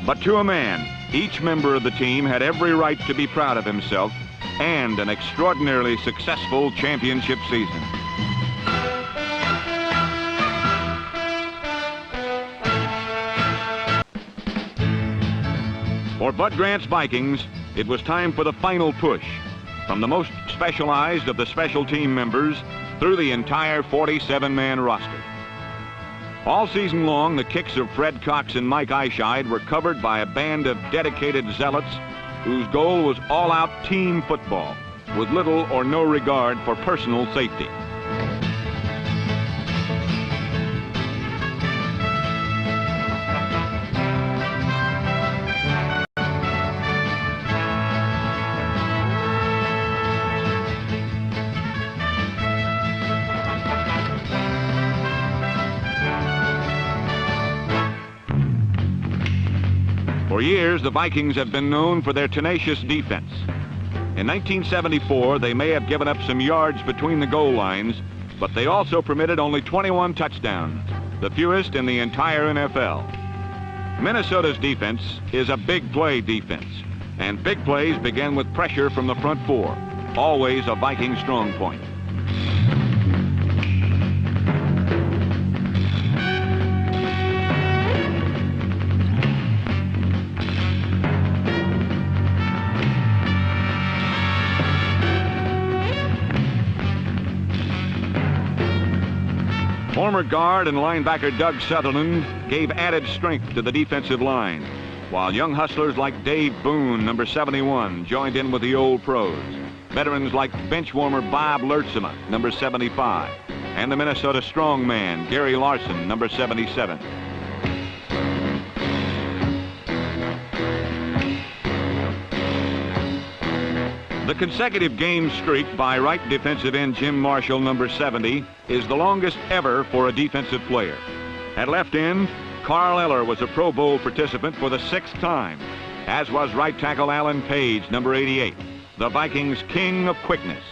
But to a man, each member of the team had every right to be proud of himself and an extraordinarily successful championship season. For Bud Grant's Vikings, it was time for the final push, from the most specialized of the special team members through the entire 47-man roster. All season long, the kicks of Fred Cox and Mike Eischeid were covered by a band of dedicated zealots whose goal was all-out team football, with little or no regard for personal safety. For years, the Vikings have been known for their tenacious defense. In 1974, they may have given up some yards between the goal lines, but they also permitted only 21 touchdowns, the fewest in the entire NFL. Minnesota's defense is a big play defense, and big plays begin with pressure from the front four, always a Viking strong point. Former guard and linebacker Doug Sutherland gave added strength to the defensive line, while young hustlers like Dave Boone, number 71, joined in with the old pros. Veterans like benchwarmer Bob Lertzema, number 75, and the Minnesota strongman Gary Larson, number 77. The consecutive game streak by right defensive end Jim Marshall, number 70, is the longest ever for a defensive player. At left end, Carl Eller was a Pro Bowl participant for the 6th time, as was right tackle Alan Page, number 88, the Vikings' king of quickness.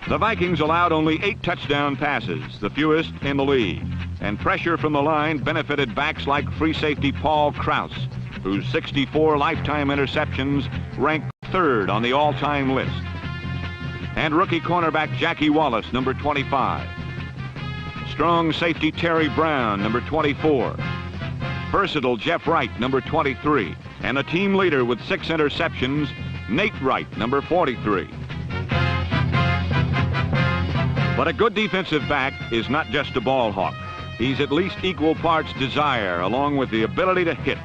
The Vikings allowed only 8 touchdown passes, the fewest in the league, and pressure from the line benefited backs like free safety Paul Krause, whose 64 lifetime interceptions rank 3rd on the all-time list, and rookie cornerback Jackie Wallace, number 25, strong safety Terry Brown, number 24, versatile Jeff Wright, number 23, and a team leader with 6 interceptions, Nate Wright, number 43. But a good defensive back is not just a ball hawk. He's at least equal parts desire, along with the ability to hit.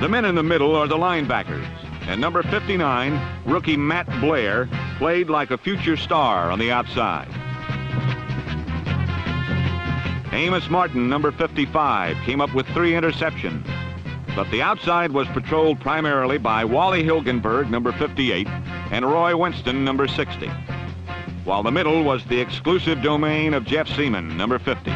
The men in the middle are the linebackers, and number 59, rookie Matt Blair, played like a future star on the outside. Amos Martin, number 55, came up with 3 interceptions, but the outside was patrolled primarily by Wally Hilgenberg, number 58, and Roy Winston, number 60, while the middle was the exclusive domain of Jeff Seaman, number 50.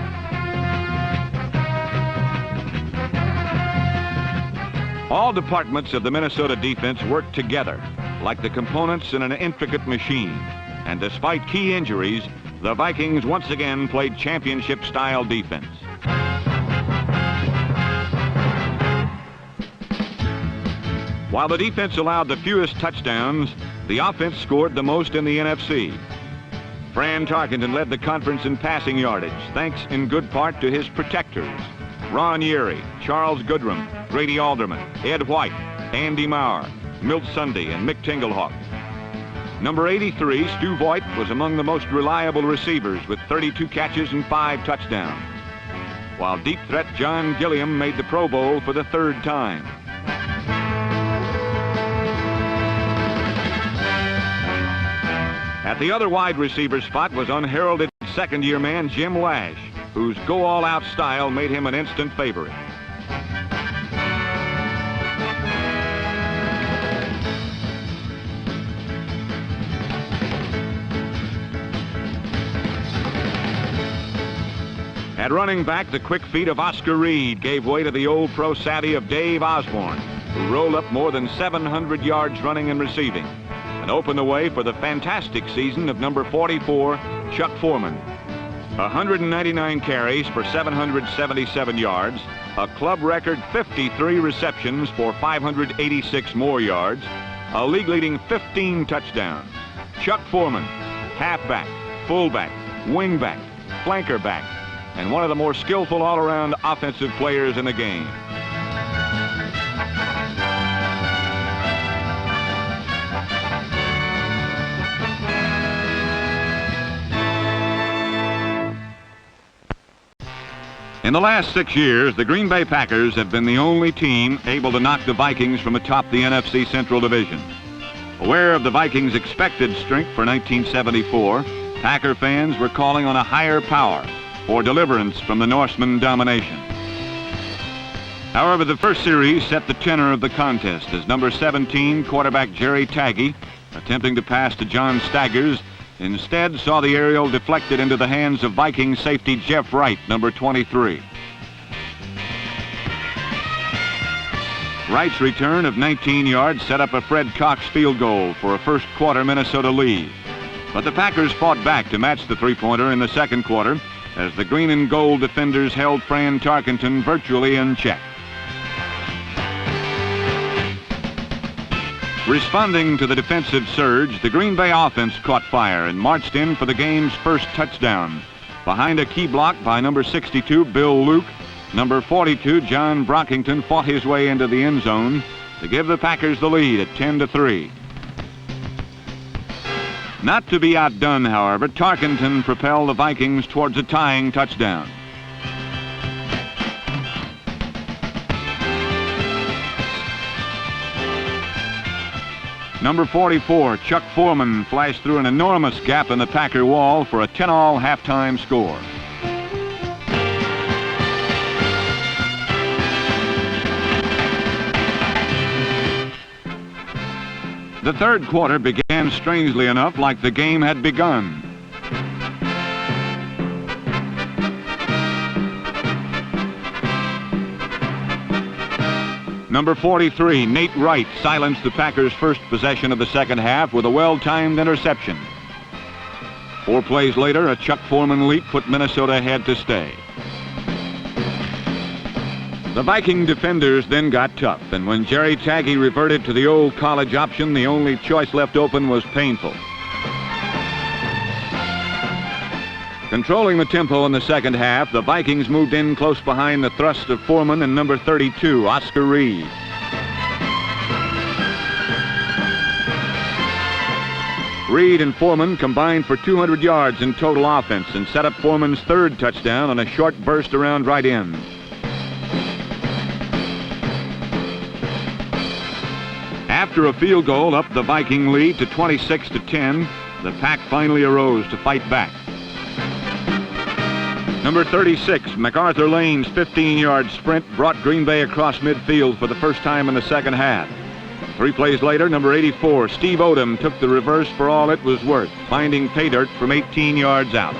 All departments of the Minnesota defense worked together like the components in an intricate machine, and despite key injuries, the Vikings once again played championship-style defense. While the defense allowed the fewest touchdowns, the offense scored the most in the NFC. Fran Tarkenton led the conference in passing yardage, thanks in good part to his protectors: Ron Yeary, Charles Goodrum, Grady Alderman, Ed White, Andy Maurer, Milt Sunday, and Mick Tinglehawk. Number 83, Stu Voigt, was among the most reliable receivers with 32 catches and 5 touchdowns, while deep threat John Gilliam made the Pro Bowl for the 3rd time. At the other wide receiver spot was unheralded second-year man Jim Lash, whose go-all-out style made him an instant favorite. At running back, the quick feet of Oscar Reed gave way to the old pro savvy of Dave Osborne, who rolled up more than 700 yards running and receiving, and opened the way for the fantastic season of number 44, Chuck Foreman. 199 carries for 777 yards, a club record 53 receptions for 586 more yards, a league-leading 15 touchdowns. Chuck Foreman, halfback, fullback, wingback, flanker back, and one of the more skillful all-around offensive players in the game. In the last 6 years, the Green Bay Packers have been the only team able to knock the Vikings from atop the NFC Central Division. Aware of the Vikings' expected strength for 1974, Packer fans were calling on a higher power for deliverance from the Norseman domination. However, the first series set the tenor of the contest as number 17 quarterback Jerry Taggy, attempting to pass to John Staggers, instead saw the aerial deflected into the hands of Viking safety Jeff Wright, number 23. Wright's return of 19 yards set up a Fred Cox field goal for a first quarter Minnesota lead. But the Packers fought back to match the three-pointer in the second quarter as the green and gold defenders held Fran Tarkenton virtually in check. Responding to the defensive surge, the Green Bay offense caught fire and marched in for the game's first touchdown. Behind a key block by number 62, Bill Luke, number 42, John Brockington fought his way into the end zone to give the Packers the lead at 10-3. Not to be outdone, however, Tarkenton propelled the Vikings towards a tying touchdown. Number 44, Chuck Foreman, flashed through an enormous gap in the Packer wall for a 10-all halftime score. The third quarter began strangely enough like the game had begun. Number 43, Nate Wright, silenced the Packers' first possession of the second half with a well-timed interception. 4 plays later, a Chuck Foreman leap put Minnesota ahead to stay. The Viking defenders then got tough, and when Jerry Taggy reverted to the old college option, the only choice left open was painful. Controlling the tempo in the second half, the Vikings moved in close behind the thrust of Foreman and number 32, Oscar Reed. Reed and Foreman combined for 200 yards in total offense and set up Foreman's third touchdown on a short burst around right end. After a field goal up the Viking lead to 26-10, the Pack finally arose to fight back. Number 36, MacArthur Lane's 15-yard sprint brought Green Bay across midfield for the first time in the second half. 3 plays later, number 84, Steve Odom, took the reverse for all it was worth, finding pay dirt from 18 yards out.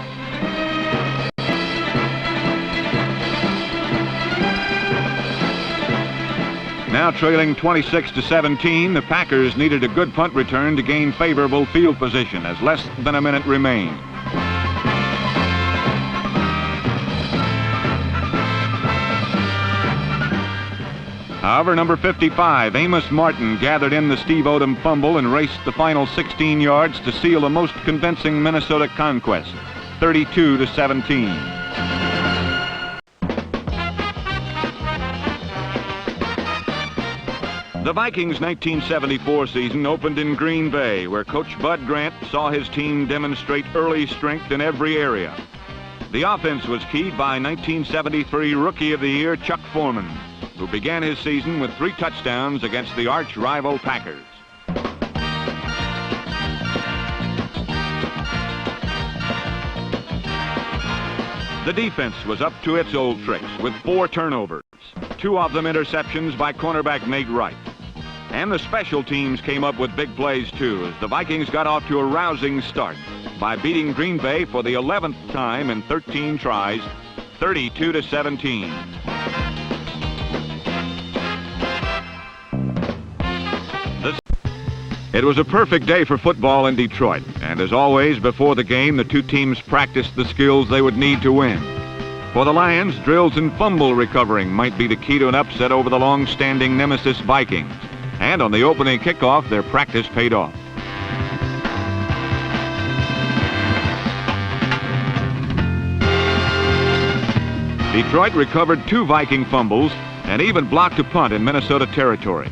Now trailing 26-17, the Packers needed a good punt return to gain favorable field position as less than a minute remained. However, number 55, Amos Martin, gathered in the Steve Odom fumble and raced the final 16 yards to seal a most convincing Minnesota conquest, 32-17. The Vikings' 1974 season opened in Green Bay, where Coach Bud Grant saw his team demonstrate early strength in every area. The offense was keyed by 1973 Rookie of the Year Chuck Foreman, who began his season with 3 touchdowns against the arch-rival Packers. The defense was up to its old tricks with 4 turnovers, 2 of them interceptions by cornerback Nate Wright. And the special teams came up with big plays, too, as the Vikings got off to a rousing start by beating Green Bay for the 11th time in 13 tries, 32-17. It was a perfect day for football in Detroit, and as always, before the game, the two teams practiced the skills they would need to win. For the Lions, drills in fumble recovering might be the key to an upset over the long-standing nemesis Vikings. And on the opening kickoff, their practice paid off. Detroit recovered 2 Viking fumbles and even blocked a punt in Minnesota territory.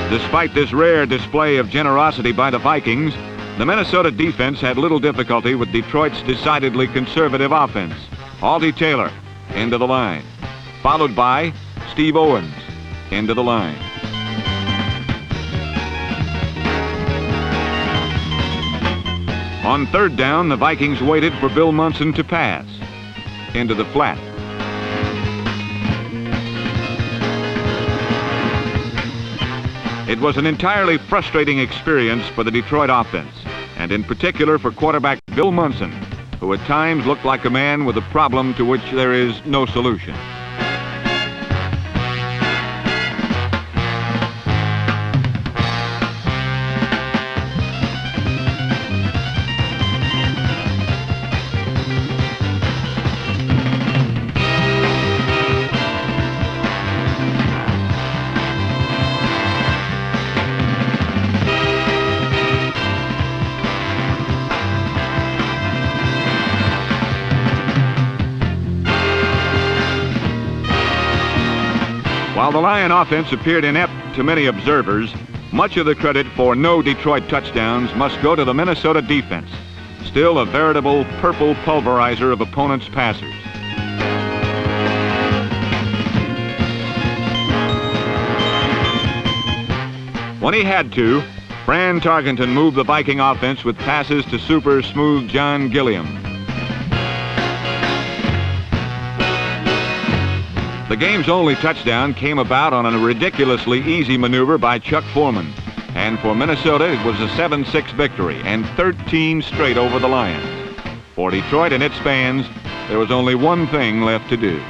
Despite this rare display of generosity by the Vikings, the Minnesota defense had little difficulty with Detroit's decidedly conservative offense. Aldi Taylor into the line, followed by Steve Owens into the line. On third down, the Vikings waited for Bill Munson to pass into the flat. It was an entirely frustrating experience for the Detroit offense, and in particular for quarterback Bill Munson, who at times looked like a man with a problem to which there is no solution. While the Lion offense appeared inept to many observers, much of the credit for no Detroit touchdowns must go to the Minnesota defense, still a veritable purple pulverizer of opponents' passers. When he had to, Fran Tarkenton moved the Viking offense with passes to super smooth John Gilliam. The game's only touchdown came about on a ridiculously easy maneuver by Chuck Foreman. And for Minnesota, it was a 7-6 victory and 13 straight over the Lions. For Detroit and its fans, there was only one thing left to do.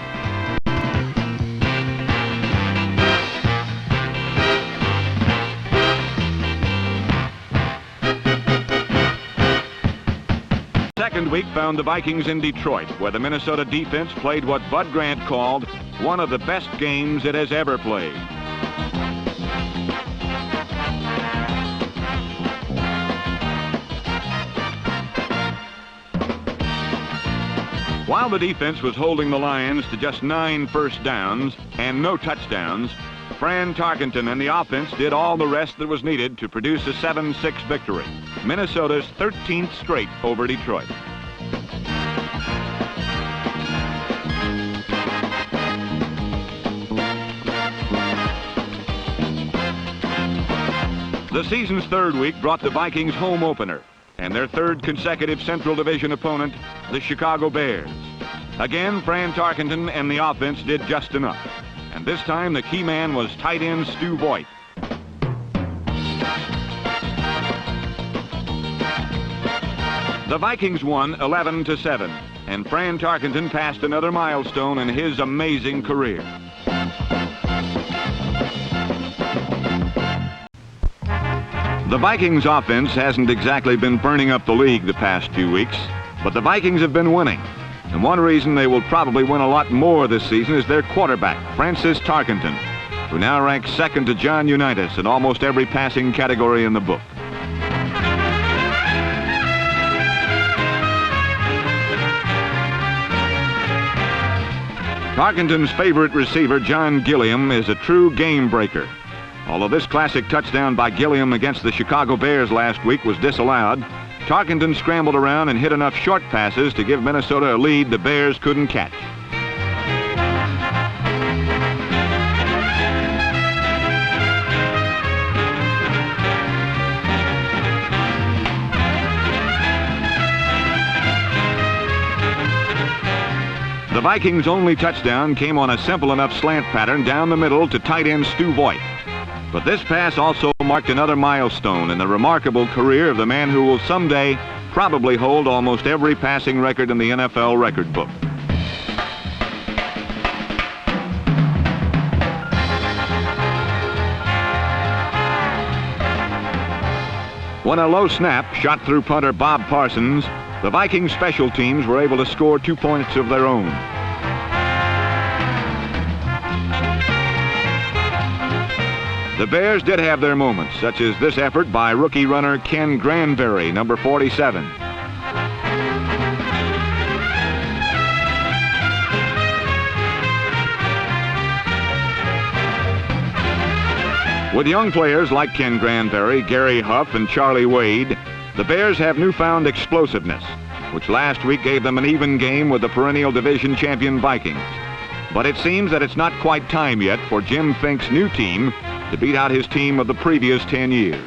Second week found the Vikings in Detroit, where the Minnesota defense played what Bud Grant called one of the best games it has ever played. While the defense was holding the Lions to just 9 first downs and no touchdowns, Fran Tarkenton and the offense did all the rest that was needed to produce a 7-6 victory, Minnesota's 13th straight over Detroit. The season's third week brought the Vikings home opener and their third consecutive Central Division opponent, the Chicago Bears. Again, Fran Tarkenton and the offense did just enough. And this time, the key man was tight end Stu Voigt. The Vikings won 11-7, and Fran Tarkenton passed another milestone in his amazing career. The Vikings offense hasn't exactly been burning up the league the past few weeks, but the Vikings have been winning. And one reason they will probably win a lot more this season is their quarterback, Francis Tarkenton, who now ranks second to John Unitas in almost every passing category in the book. Tarkenton's favorite receiver, John Gilliam, is a true game breaker. Although this classic touchdown by Gilliam against the Chicago Bears last week was disallowed, Tarkenton scrambled around and hit enough short passes to give Minnesota a lead the Bears couldn't catch. The Vikings' only touchdown came on a simple enough slant pattern down the middle to tight end Stu Voigt. But this pass also marked another milestone in the remarkable career of the man who will someday probably hold almost every passing record in the NFL record book. When a low snap shot through punter Bob Parsons, the Vikings special teams were able to score 2 points of their own. The Bears did have their moments, such as this effort by rookie runner Ken Granberry, number 47. With young players like Ken Granberry, Gary Huff, and Charlie Wade, the Bears have newfound explosiveness, which last week gave them an even game with the perennial division champion Vikings. But it seems that it's not quite time yet for Jim Fink's new team to beat out his team of the previous 10 years.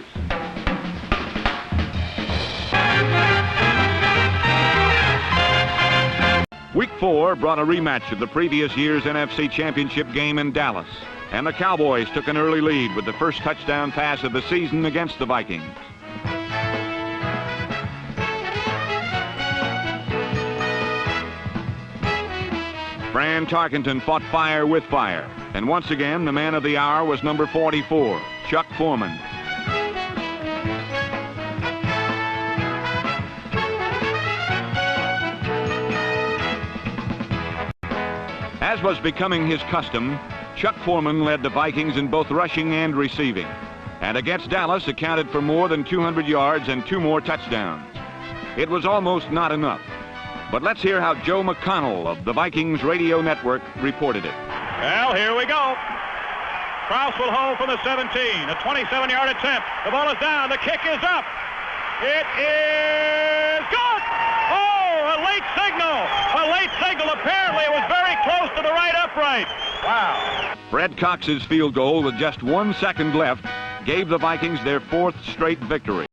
Week 4 brought a rematch of the previous year's NFC Championship game in Dallas, and the Cowboys took an early lead with the first touchdown pass of the season against the Vikings. Fran Tarkenton fought fire with fire, and once again the man of the hour was number 44, Chuck Foreman. As was becoming his custom, Chuck Foreman led the Vikings in both rushing and receiving, and against Dallas accounted for more than 200 yards and 2 more touchdowns. It was almost not enough. But let's hear how Joe McConnell of the Vikings radio network reported it. Well, here we go. Krause will hold from the 17. A 27-yard attempt. The ball is down. The kick is up. It is good. Oh, a late signal. A late signal. Apparently it was very close to the right upright. Wow. Fred Cox's field goal with just 1 second left gave the Vikings their 4th straight victory.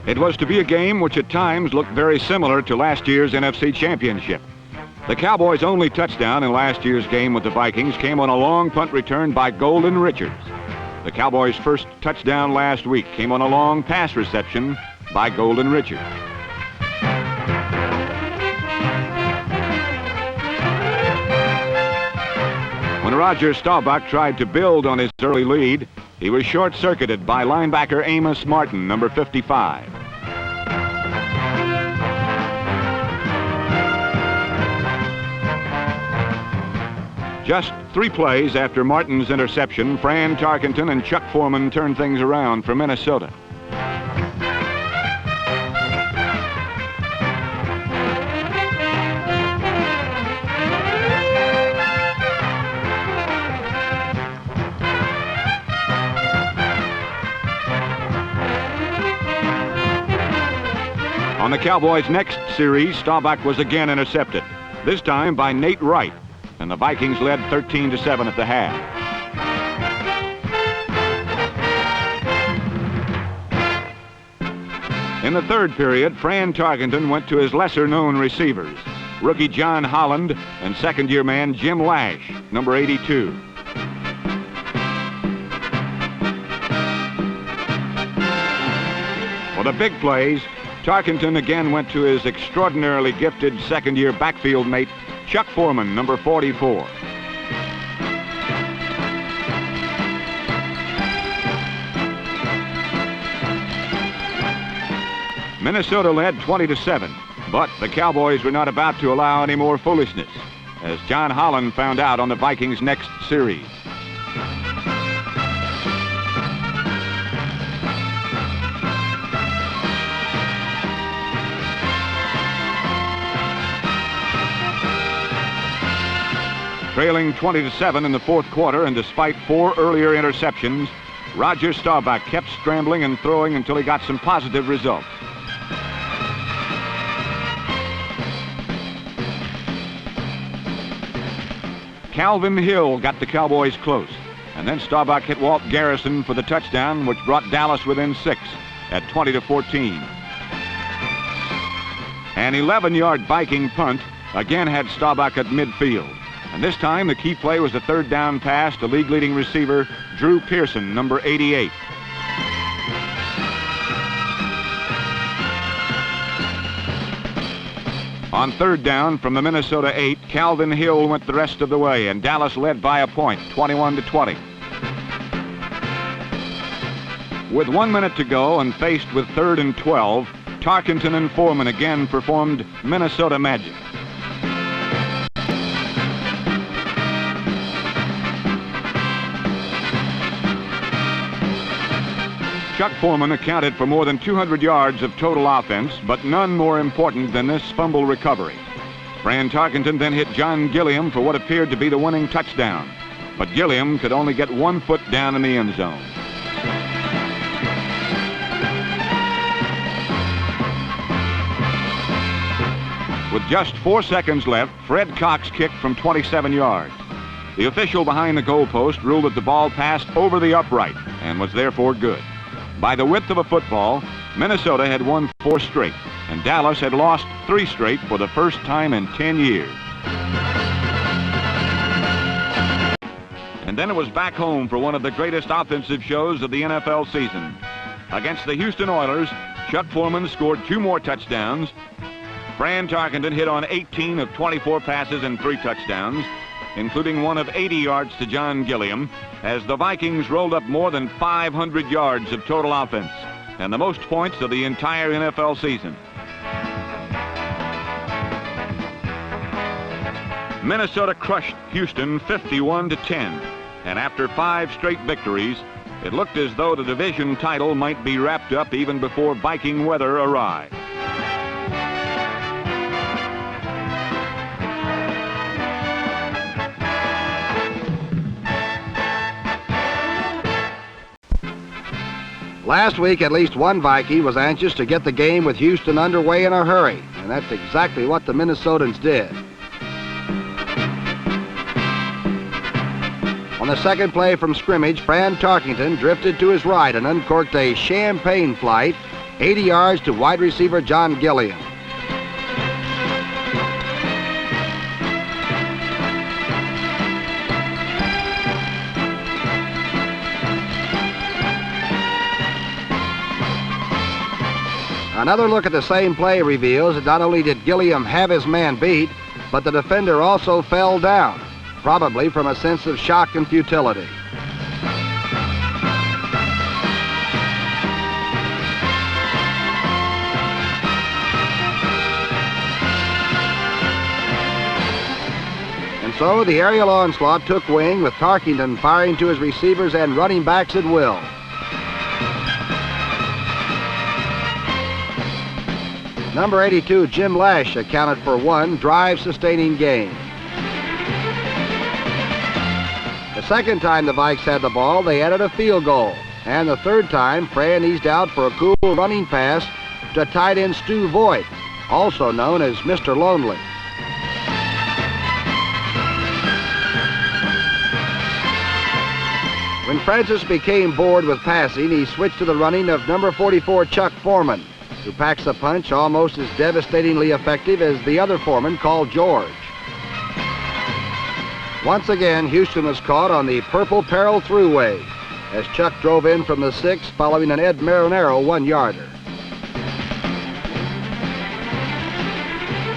It was to be a game which at times looked very similar to last year's NFC Championship. The Cowboys' only touchdown in last year's game with the Vikings came on a long punt return by Golden Richards. The Cowboys' first touchdown last week came on a long pass reception by Golden Richards. When Roger Staubach tried to build on his early lead, he was short-circuited by linebacker Amos Martin, number 55. Just 3 plays after Martin's interception, Fran Tarkenton and Chuck Foreman turned things around for Minnesota. On the Cowboys' next series, Staubach was again intercepted, this time by Nate Wright, and the Vikings led 13-7 at the half. In the third period, Fran Tarkenton went to his lesser-known receivers, rookie John Holland and second-year man Jim Lash, number 82. For the big plays, Tarkenton again went to his extraordinarily gifted second-year backfield mate, Chuck Foreman, number 44. Minnesota led 20-7, but the Cowboys were not about to allow any more foolishness, as John Holland found out on the Vikings' next series. Trailing 20-7 in the fourth quarter, and despite 4 earlier interceptions, Roger Staubach kept scrambling and throwing until he got some positive results. Calvin Hill got the Cowboys close, and then Staubach hit Walt Garrison for the touchdown, which brought Dallas within 6 at 20-14. An 11-yard Viking punt again had Staubach at midfield. And this time, the key play was a third down pass to league-leading receiver Drew Pearson, number 88. On third down from the Minnesota 8, Calvin Hill went the rest of the way, and Dallas led by a point, 21-20. With 1 minute to go and faced with 3rd and 12, Tarkenton and Foreman again performed Minnesota magic. Chuck Foreman accounted for more than 200 yards of total offense, but none more important than this fumble recovery. Fran Tarkenton then hit John Gilliam for what appeared to be the winning touchdown, but Gilliam could only get 1 foot down in the end zone. With just 4 seconds left, Fred Cox kicked from 27 yards. The official behind the goalpost ruled that the ball passed over the upright and was therefore good. By the width of a football, Minnesota had won 4 straight, and Dallas had lost 3 straight for the first time in 10 years. And then it was back home for one of the greatest offensive shows of the NFL season. Against the Houston Oilers, Chuck Foreman scored 2 more touchdowns. Fran Tarkenton hit on 18 of 24 passes and 3 touchdowns, including one of 80 yards to John Gilliam, as the Vikings rolled up more than 500 yards of total offense and the most points of the entire NFL season. Minnesota crushed Houston 51-10, and after 5 straight victories, it looked as though the division title might be wrapped up even before Viking weather arrived. Last week, at least one Viking was anxious to get the game with Houston underway in a hurry, and that's exactly what the Minnesotans did. On the second play from scrimmage, Fran Tarkenton drifted to his right and uncorked a champagne flight, 80 yards to wide receiver John Gilliam. Another look at the same play reveals that not only did Gilliam have his man beat, but the defender also fell down, probably from a sense of shock and futility. And so the aerial onslaught took wing, with Tarkenton firing to his receivers and running backs at will. Number 82, Jim Lash, accounted for 1 drive-sustaining gain. The second time the Vikes had the ball, they added a field goal. And the third time, Fran eased out for a cool running pass to tight end Stu Voigt, also known as Mr. Lonely. When Francis became bored with passing, he switched to the running of number 44, Chuck Foreman, who packs a punch almost as devastatingly effective as the other Foreman called George. Once again, Houston was caught on the Purple Peril Thruway as Chuck drove in from the 6 following an Ed Marinero 1-yarder.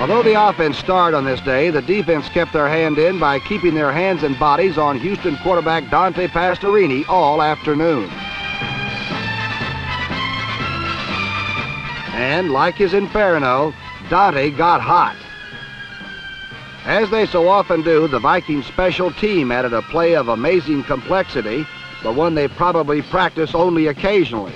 Although the offense starred on this day, the defense kept their hand in by keeping their hands and bodies on Houston quarterback Dante Pastorini all afternoon. And like his Inferno, Dante got hot. As they so often do, the Vikings special team added a play of amazing complexity, but one they probably practice only occasionally.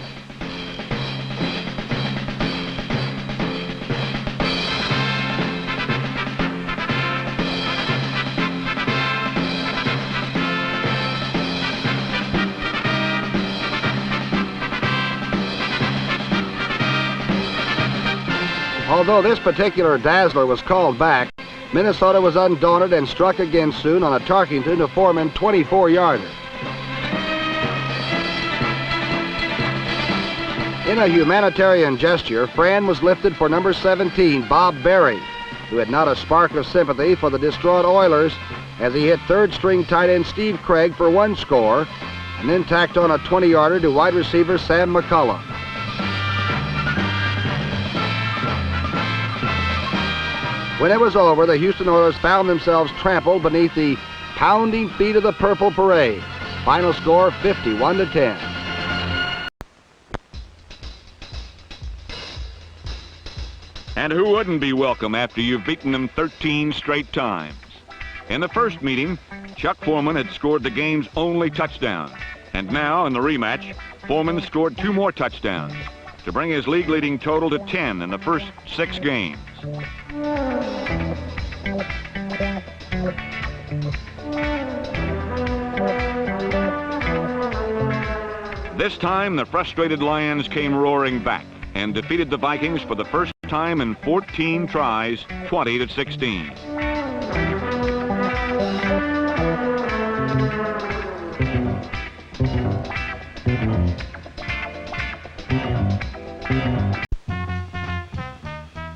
Although this particular dazzler was called back, Minnesota was undaunted and struck again soon on a Tarkenton to Foreman 24-yarder. In a humanitarian gesture, Fran was lifted for number 17, Bob Berry, who had not a spark of sympathy for the distraught Oilers as he hit third-string tight end Steve Craig for 1 score and then tacked on a 20-yarder to wide receiver Sam McCullum. When it was over, the Houston Oilers found themselves trampled beneath the pounding feet of the Purple Parade. Final score 51-10. And who wouldn't be welcome after you've beaten them 13 straight times? In the first meeting, Chuck Foreman had scored the game's only touchdown. And now, in the rematch, Foreman scored 2 more touchdowns to bring his league-leading total to 10 in the first 6 games. This time, the frustrated Lions came roaring back and defeated the Vikings for the first time in 14 tries, 20-16.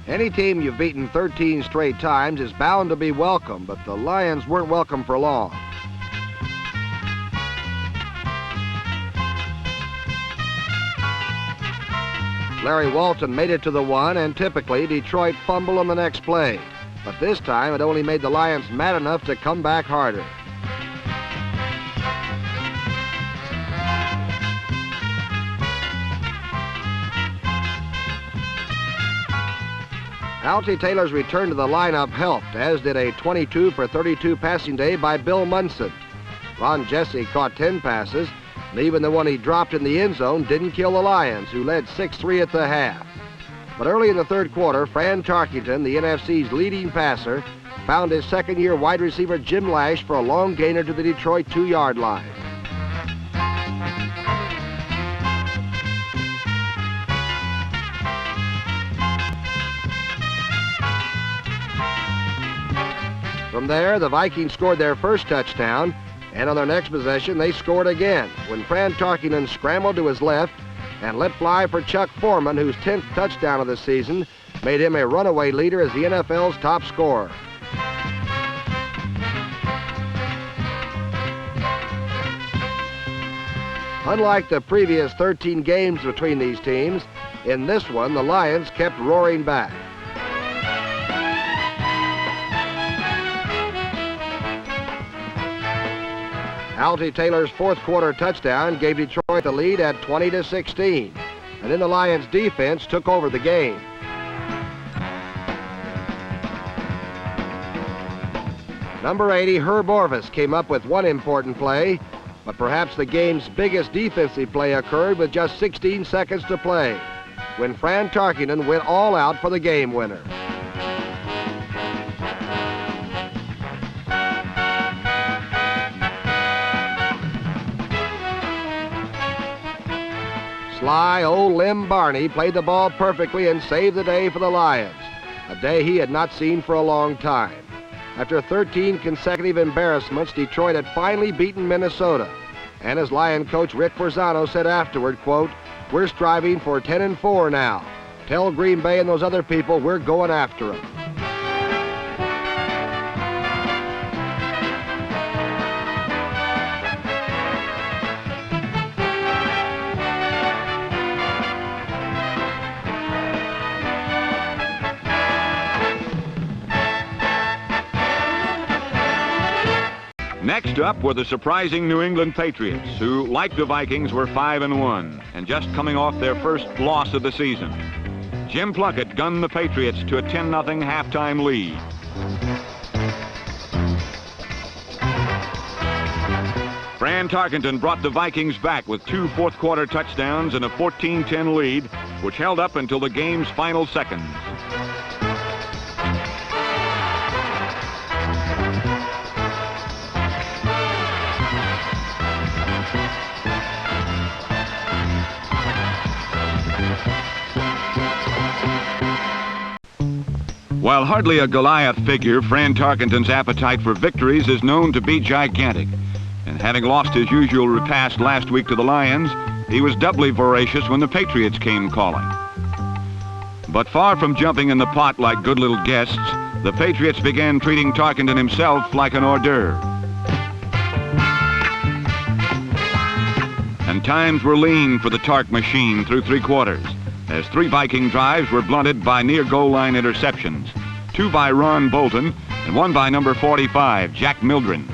Any team you've beaten 13 straight times is bound to be welcome, but the Lions weren't welcome for long. Larry Walton made it to the 1, and typically Detroit fumbled on the next play. But this time it only made the Lions mad enough to come back harder. Altie Taylor's return to the lineup helped, as did a 22 for 32 passing day by Bill Munson. Ron Jesse caught 10 passes, and even the one he dropped in the end zone didn't kill the Lions, who led 6-3 at the half. But early in the third quarter, Fran Tarkenton, the NFC's leading passer, found his second-year wide receiver Jim Lash for a long gainer to the Detroit 2-yard line. From there, the Vikings scored their first touchdown, and on their next possession, they scored again when Fran Tarkenton scrambled to his left and let fly for Chuck Foreman, whose 10th touchdown of the season made him a runaway leader as the NFL's top scorer. Unlike the previous 13 games between these teams, in this one, the Lions kept roaring back. Altie Taylor's fourth quarter touchdown gave Detroit the lead at 20-16, and then the Lions defense took over the game. Number 80, Herb Orvis, came up with one important play, but perhaps the game's biggest defensive play occurred with just 16 seconds to play, when Fran Tarkenton went all out for the game winner. Sly old Lem Barney played the ball perfectly and saved the day for the Lions, a day he had not seen for a long time. After 13 consecutive embarrassments, Detroit had finally beaten Minnesota. And as Lion coach Rick Forzano said afterward, quote, "We're striving for 10-4 now. Tell Green Bay and those other people we're going after them." Next up were the surprising New England Patriots, who, like the Vikings, were 5-1 and just coming off their first loss of the season. Jim Plunkett gunned the Patriots to a 10-0 halftime lead. Fran Tarkenton brought the Vikings back with 2 fourth-quarter touchdowns and a 14-10 lead, which held up until the game's final seconds. While hardly a Goliath figure, Fran Tarkenton's appetite for victories is known to be gigantic. And having lost his usual repast last week to the Lions, he was doubly voracious when the Patriots came calling. But far from jumping in the pot like good little guests, the Patriots began treating Tarkenton himself like an hors d'oeuvre. And times were lean for the Tark machine through 3 quarters, as 3 Viking drives were blunted by near goal line interceptions, 2 by Ron Bolton, and 1 by number 45, Jack Mildren.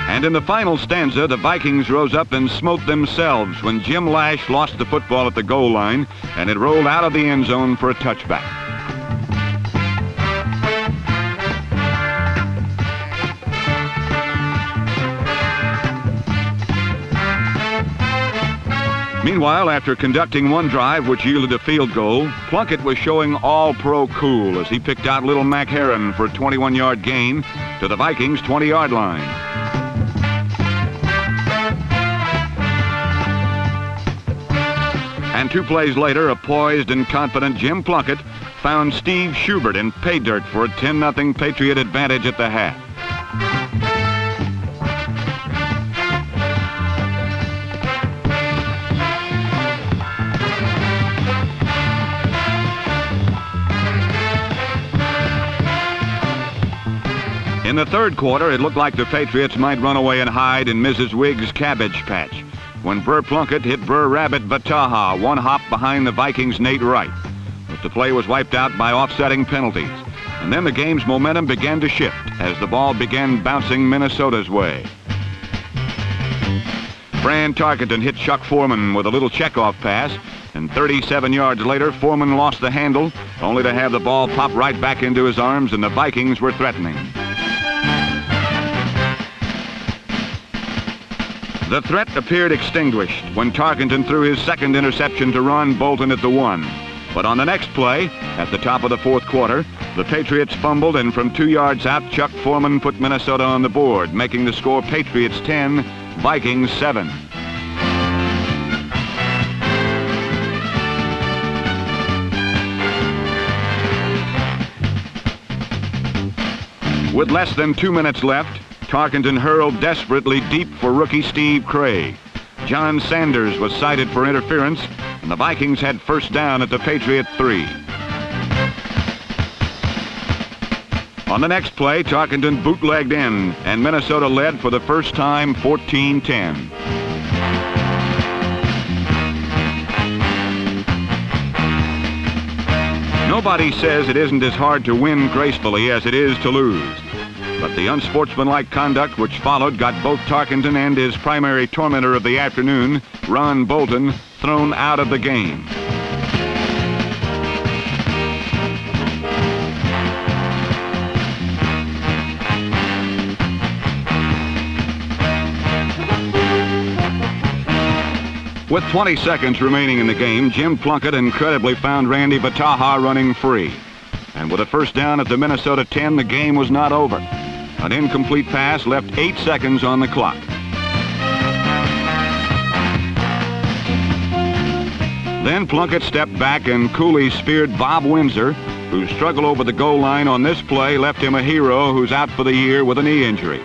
And in the final stanza, the Vikings rose up and smote themselves when Jim Lash lost the football at the goal line, and it rolled out of the end zone for a touchback. Meanwhile, after conducting one drive which yielded a field goal, Plunkett was showing all-pro cool as he picked out little Mac Heron for a 21-yard gain to the Vikings' 20-yard line. And 2 plays later, a poised and confident Jim Plunkett found Steve Schubert in pay dirt for a 10-0 Patriot advantage at the half. In the third quarter, it looked like the Patriots might run away and hide in Mrs. Wiggs' cabbage patch when Burr Plunkett hit Burr Rabbit Vataha 1 hop behind the Vikings' Nate Wright. But the play was wiped out by offsetting penalties. And then the game's momentum began to shift as the ball began bouncing Minnesota's way. Fran Tarkenton hit Chuck Foreman with a little checkoff pass, and 37 yards later, Foreman lost the handle, only to have the ball pop right back into his arms, and the Vikings were threatening. The threat appeared extinguished when Tarkenton threw his second interception to Ron Bolton at the 1. But on the next play, at the top of the fourth quarter, the Patriots fumbled, and from 2 yards out, Chuck Foreman put Minnesota on the board, making the score Patriots 10, Vikings 7. With less than 2 minutes left, Tarkenton hurled desperately deep for rookie Steve Craig. John Sanders was cited for interference, and the Vikings had first down at the Patriot 3. On the next play, Tarkenton bootlegged in, and Minnesota led for the first time 14-10. Nobody says it isn't as hard to win gracefully as it is to lose. But the unsportsmanlike conduct which followed got both Tarkenton and his primary tormentor of the afternoon, Ron Bolton, thrown out of the game. With 20 seconds remaining in the game, Jim Plunkett incredibly found Randy Vataha running free. And with a first down at the Minnesota 10, the game was not over. An incomplete pass left 8 seconds on the clock. Then Plunkett stepped back and coolly speared Bob Windsor, whose struggle over the goal line on this play left him a hero who's out for the year with a knee injury.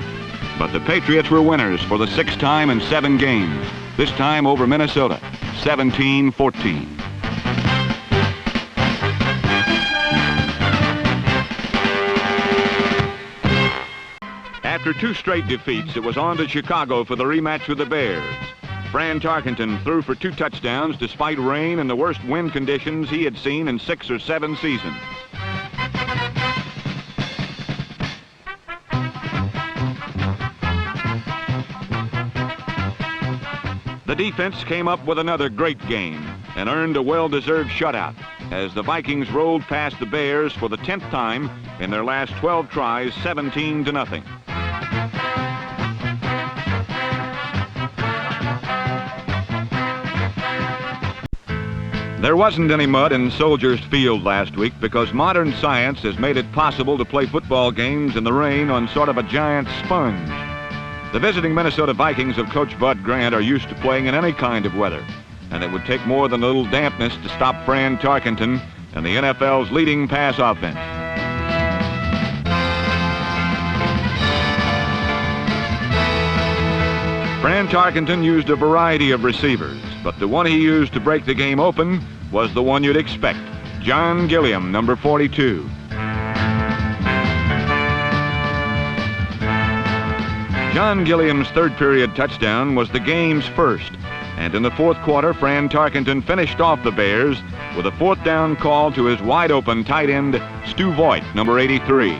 But the Patriots were winners for the 6th time in 7 games, this time over Minnesota, 17-14. After 2 straight defeats, it was on to Chicago for the rematch with the Bears. Fran Tarkenton threw for 2 touchdowns despite rain and the worst wind conditions he had seen in 6 or 7 seasons. The defense came up with another great game and earned a well-deserved shutout as the Vikings rolled past the Bears for the 10th time in their last 12 tries, 17-0. There wasn't any mud in Soldiers Field last week because modern science has made it possible to play football games in the rain on sort of a giant sponge. The visiting Minnesota Vikings of Coach Bud Grant are used to playing in any kind of weather, and it would take more than a little dampness to stop Fran Tarkenton and the NFL's leading pass offense. Fran Tarkenton used a variety of receivers, but the one he used to break the game open was the one you'd expect, John Gilliam, number 42. John Gilliam's third period touchdown was the game's first, And in the fourth quarter, Fran Tarkenton finished off the Bears with a fourth down call to his wide-open tight end, Stu Voigt, number 83.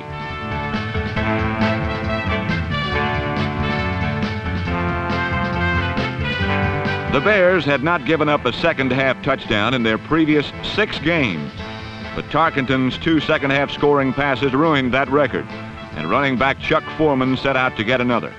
The Bears had not given up a second-half touchdown in their previous 6 games. But Tarkenton's 2 second-half scoring passes ruined that record, and running back Chuck Foreman set out to get another.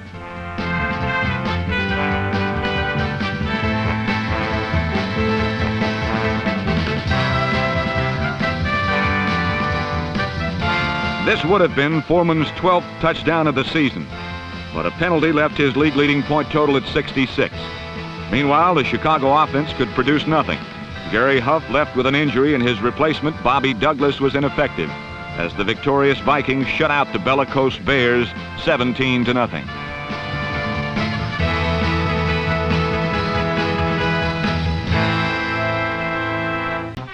This would have been Foreman's 12th touchdown of the season, but a penalty left his league-leading point total at 66. Meanwhile, the Chicago offense could produce nothing. Gary Huff left with an injury, and his replacement, Bobby Douglas, was ineffective as the victorious Vikings shut out the bellicose Bears 17-0.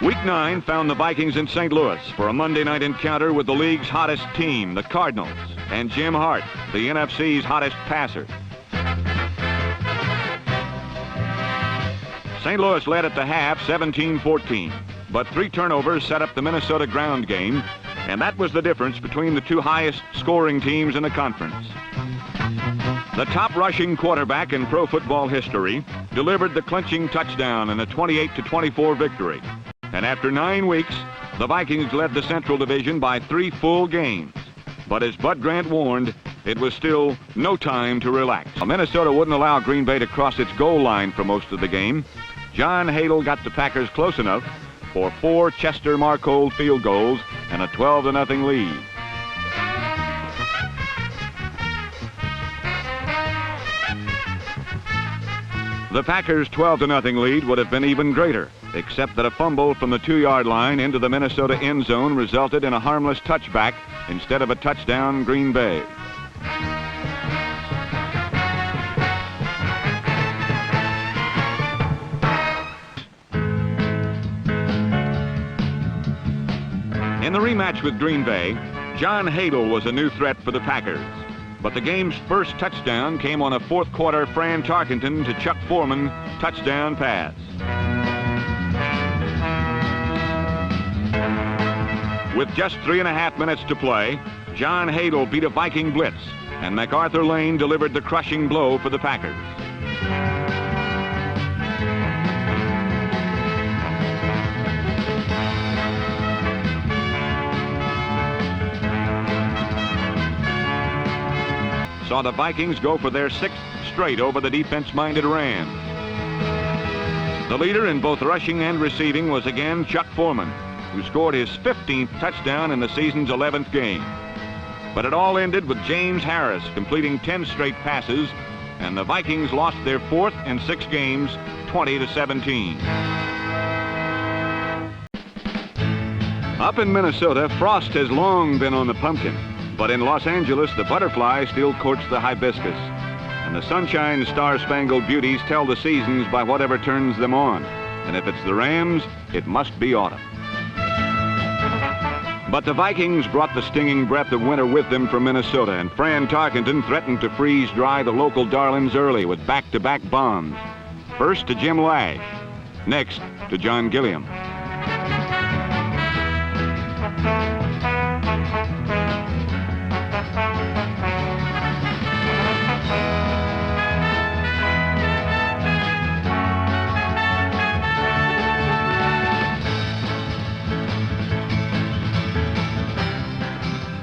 Week 9 found the Vikings in St. Louis for a Monday night encounter with the league's hottest team, the Cardinals, and Jim Hart, the NFC's hottest passer. St. Louis led at the half 17-14, but 3 turnovers set up the Minnesota ground game, and that was the difference between the 2 highest scoring teams in the conference. The top rushing quarterback in pro football history delivered the clinching touchdown in a 28-24 victory. And after 9 weeks, the Vikings led the Central Division by 3 full games. But as Bud Grant warned, it was still no time to relax. Minnesota wouldn't allow Green Bay to cross its goal line for most of the game. John Hadle got the Packers close enough for 4 Chester Marchold field goals and a 12-0 lead. The Packers' 12-0 lead would have been even greater, except that a fumble from the 2-yard line into the Minnesota end zone resulted in a harmless touchback instead of a touchdown Green Bay. In the rematch with Green Bay, John Hadle was a new threat for the Packers. But the game's first touchdown came on a fourth quarter Fran Tarkenton to Chuck Foreman touchdown pass. With just 3.5 minutes to play, John Hadle beat a Viking blitz, and MacArthur Lane delivered the crushing blow for the Packers. Saw the Vikings go for their 6th straight over the defense-minded Rams. The leader in both rushing and receiving was again Chuck Foreman, who scored his 15th touchdown in the season's 11th game. But it all ended with James Harris completing 10 straight passes, and the Vikings lost their 4th in 6 games, 20-17. Up in Minnesota, frost has long been on the pumpkin. But in Los Angeles, the butterfly still courts the hibiscus. And the sunshine star-spangled beauties tell the seasons by whatever turns them on. And if it's the Rams, it must be autumn. But the Vikings brought the stinging breath of winter with them from Minnesota, and Fran Tarkenton threatened to freeze dry the local darlings early with back-to-back bombs. First to Jim Lash, next to John Gilliam.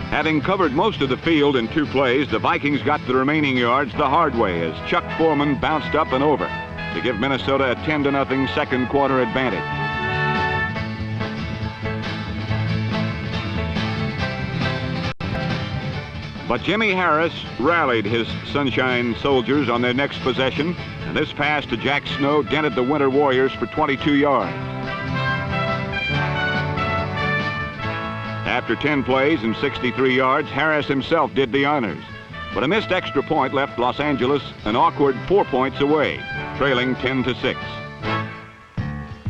Having covered most of the field in 2 plays, the Vikings got the remaining yards the hard way as Chuck Foreman bounced up and over to give Minnesota a 10-0 second quarter advantage. But Jimmy Harris rallied his Sunshine Soldiers on their next possession, and this pass to Jack Snow dented the Winter Warriors for 22 yards. After 10 plays and 63 yards, Harris himself did the honors. But a missed extra point left Los Angeles an awkward 4 points away, trailing 10-6.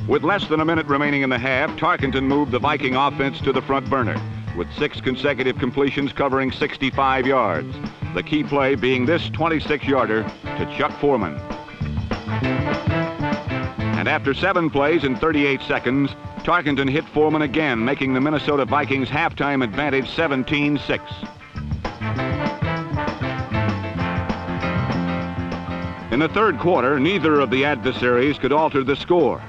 With less than a minute remaining in the half, Tarkenton moved the Viking offense to the front burner, with 6 consecutive completions covering 65 yards. The key play being this 26-yarder to Chuck Foreman. And after 7 plays in 38 seconds, Tarkenton hit Foreman again, making the Minnesota Vikings halftime advantage 17-6. In the third quarter, neither of the adversaries could alter the score.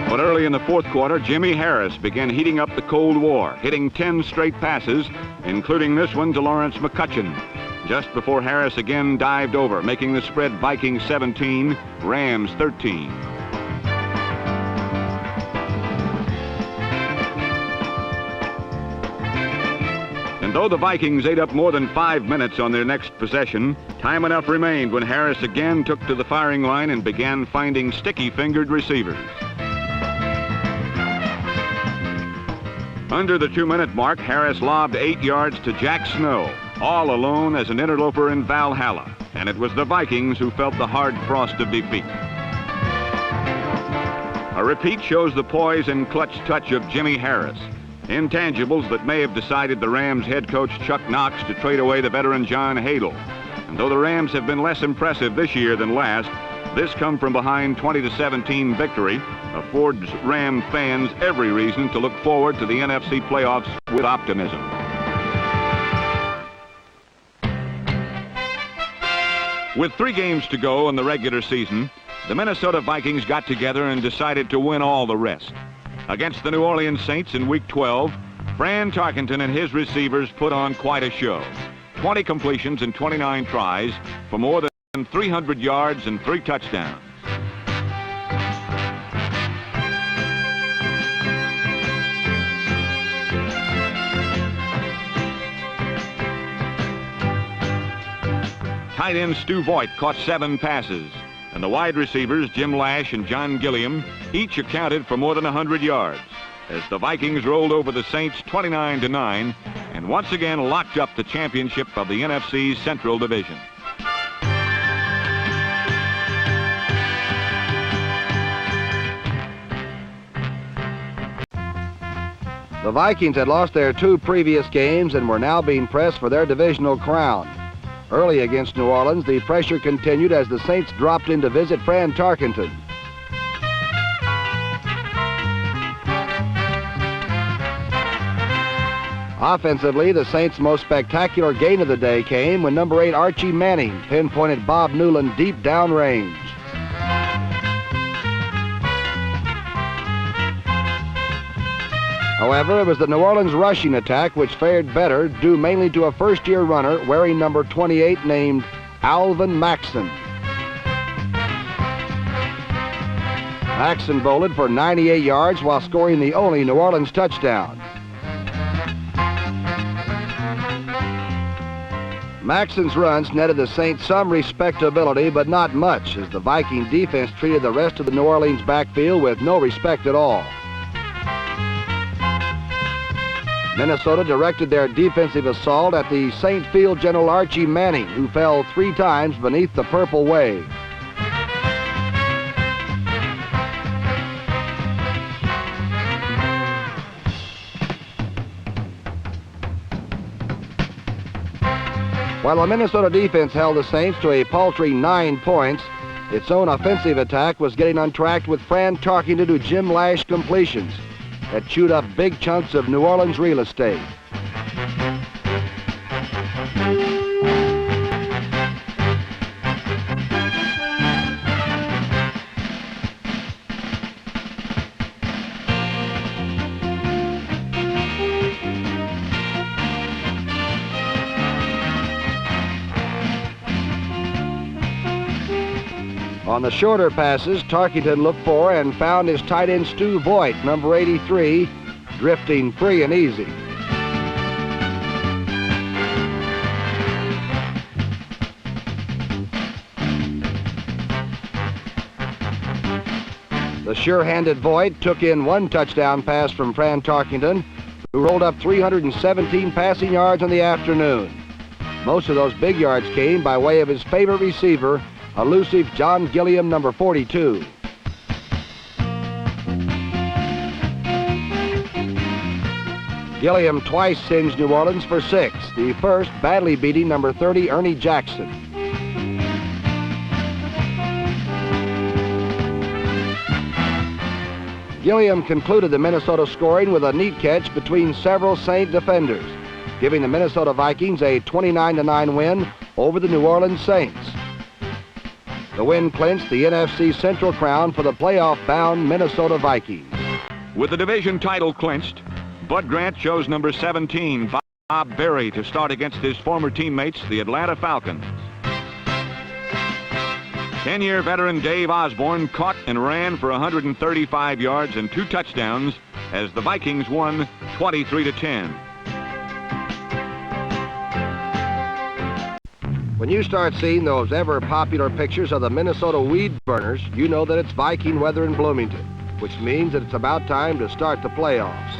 But early in the fourth quarter, Jimmy Harris began heating up the Cold War, hitting 10 straight passes, including this one to Lawrence McCutcheon, just before Harris again dived over, making the spread Vikings 17, Rams 13. And though the Vikings ate up more than 5 minutes on their next possession, time enough remained when Harris again took to the firing line and began finding sticky-fingered receivers. Under the 2-minute mark, Harris lobbed 8 yards to Jack Snow, all alone as an interloper in Valhalla, and it was the Vikings who felt the hard frost of defeat. A repeat shows the poise and clutch touch of Jimmy Harris, intangibles that may have decided the Rams head coach Chuck Knox to trade away the veteran John Hadle. And though the Rams have been less impressive this year than last, this come from behind 20-17 victory affords Ram fans every reason to look forward to the NFC playoffs with optimism. With 3 games to go in the regular season, the Minnesota Vikings got together and decided to win all the rest. Against the New Orleans Saints in Week 12, Fran Tarkenton and his receivers put on quite a show. 20 completions and 29 tries for more than 300 yards and 3 touchdowns. Tight end Stu Voigt caught 7 passes, and the wide receivers Jim Lash and John Gilliam each accounted for more than 100 yards as the Vikings rolled over the Saints 29-9 and once again locked up the championship of the NFC Central Division. The Vikings had lost their 2 previous games and were now being pressed for their divisional crown. Early against New Orleans, the pressure continued as the Saints dropped in to visit Fran Tarkenton. Offensively, the Saints' most spectacular gain of the day came when number 8 Archie Manning pinpointed Bob Newland deep downrange. However, it was the New Orleans rushing attack which fared better, due mainly to a first-year runner wearing number 28 named Alvin Maxson. Maxson bowled for 98 yards while scoring the only New Orleans touchdown. Maxson's runs netted the Saints some respectability, but not much, as the Viking defense treated the rest of the New Orleans backfield with no respect at all. Minnesota directed their defensive assault at the St. Field General Archie Manning, who fell 3 times beneath the purple wave. While the Minnesota defense held the Saints to a paltry 9 points, its own offensive attack was getting untracked with Fran Tarkenton to Jim Lash completions that chewed up big chunks of New Orleans real estate. On the shorter passes, Tarkenton looked for and found his tight end Stu Voigt, number 83, drifting free and easy. The sure-handed Voigt took in 1 touchdown pass from Fran Tarkenton, who rolled up 317 passing yards in the afternoon. Most of those big yards came by way of his favorite receiver, elusive John Gilliam, number 42. Gilliam twice singed New Orleans for 6, the first badly beating number 30 Ernie Jackson. Gilliam concluded the Minnesota scoring with a neat catch between several Saint defenders, giving the Minnesota Vikings a 29-9 win over the New Orleans Saints. The win clinched the NFC Central crown for the playoff-bound Minnesota Vikings. With the division title clinched, Bud Grant chose number 17, Bob Berry, to start against his former teammates, the Atlanta Falcons. 10-year veteran Dave Osborne caught and ran for 135 yards and 2 touchdowns as the Vikings won 23-10. When you start seeing those ever-popular pictures of the Minnesota weed burners, you know that it's Viking weather in Bloomington, which means that it's about time to start the playoffs.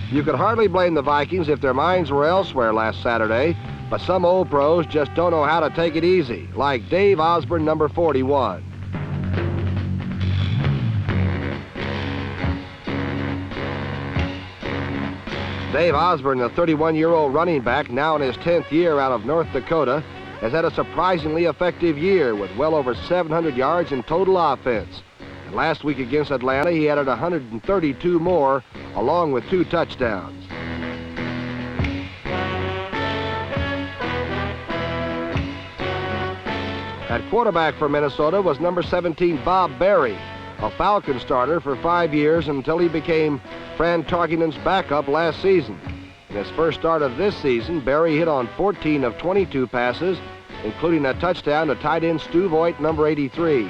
You could hardly blame the Vikings if their minds were elsewhere last Saturday, but some old pros just don't know how to take it easy, like Dave Osborne, number 41. Dave Osborne, the 31-year-old running back, now in his 10th year out of North Dakota, has had a surprisingly effective year with well over 700 yards in total offense. And last week against Atlanta, he added 132 more, along with 2 touchdowns. At quarterback for Minnesota was number 17, Bob Berry, a Falcon starter for 5 years until he became Fran Tarkenton's backup last season. In his first start of this season, Berry hit on 14 of 22 passes, including a touchdown to tight end Stu Voigt, number 83.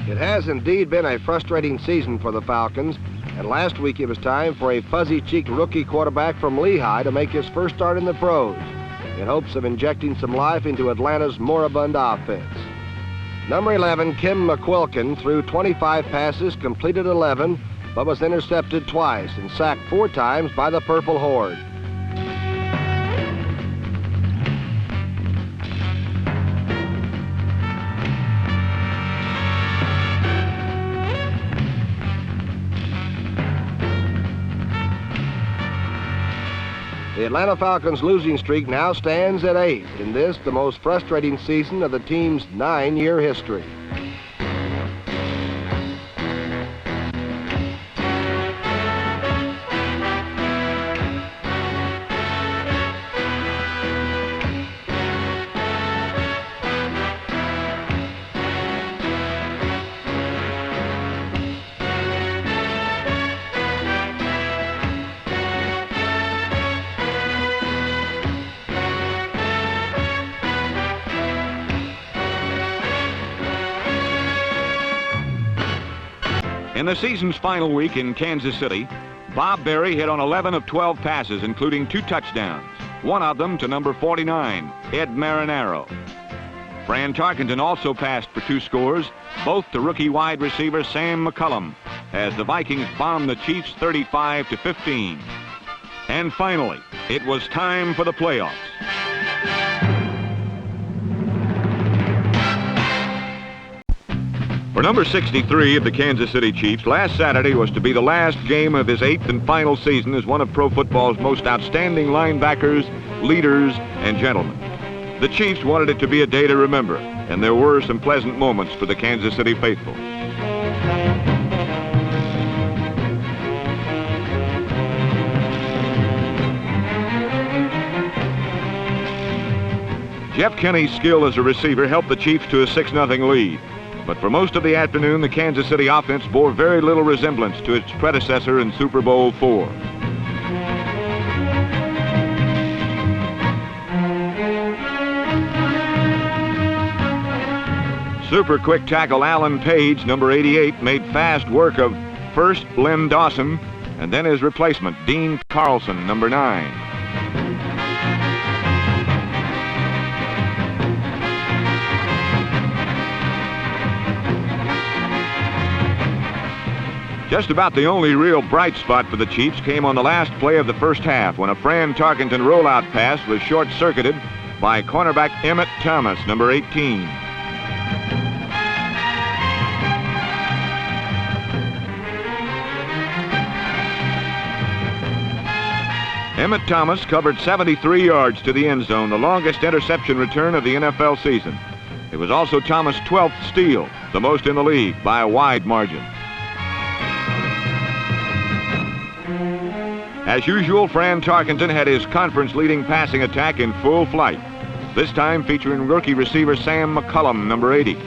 It has indeed been a frustrating season for the Falcons, and last week it was time for a fuzzy-cheeked rookie quarterback from Lehigh to make his first start in the pros, in hopes of injecting some life into Atlanta's moribund offense. Number 11, Kim McQuilkin, threw 25 passes, completed 11, but was intercepted twice and sacked 4 times by the Purple Horde. The Atlanta Falcons' losing streak now stands at 8, in this, the most frustrating season of the team's 9-year history. In the season's final week in Kansas City, Bob Berry hit on 11 of 12 passes, including 2 touchdowns, one of them to number 49, Ed Marinaro. Fran Tarkenton also passed for 2 scores, both to rookie wide receiver Sam McCullum, as the Vikings bombed the Chiefs 35-15. And finally, it was time for the playoffs. For number 63 of the Kansas City Chiefs, last Saturday was to be the last game of his 8th and final season as one of pro football's most outstanding linebackers, leaders, and gentlemen. The Chiefs wanted it to be a day to remember, and there were some pleasant moments for the Kansas City faithful. Jeff Kenny's skill as a receiver helped the Chiefs to a 6-0 lead. But for most of the afternoon, the Kansas City offense bore very little resemblance to its predecessor in Super Bowl IV. Super quick tackle Alan Page, number 88, made fast work of first Len Dawson and then his replacement, Dean Carlson, number 9. Just about the only real bright spot for the Chiefs came on the last play of the first half when a Fran Tarkenton rollout pass was short-circuited by cornerback Emmett Thomas, number 18. Emmett Thomas covered 73 yards to the end zone, the longest interception return of the NFL season. It was also Thomas' 12th steal, the most in the league by a wide margin. As usual, Fran Tarkenton had his conference-leading passing attack in full flight, this time featuring rookie receiver Sam McCullum, number 80.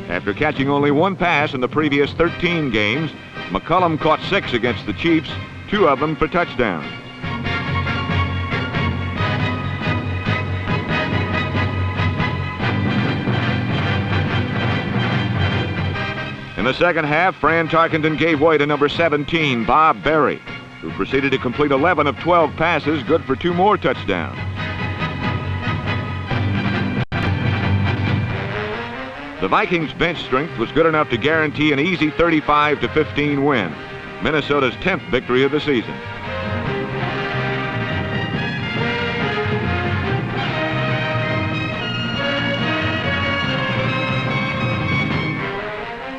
After catching only one pass in the previous 13 games, McCullum caught 6 against the Chiefs, 2 of them for touchdowns. In the second half, Fran Tarkenton gave way to number 17, Bob Berry, who proceeded to complete 11 of 12 passes, good for 2 more touchdowns. The Vikings' bench strength was good enough to guarantee an easy 35-15 win, Minnesota's 10th victory of the season.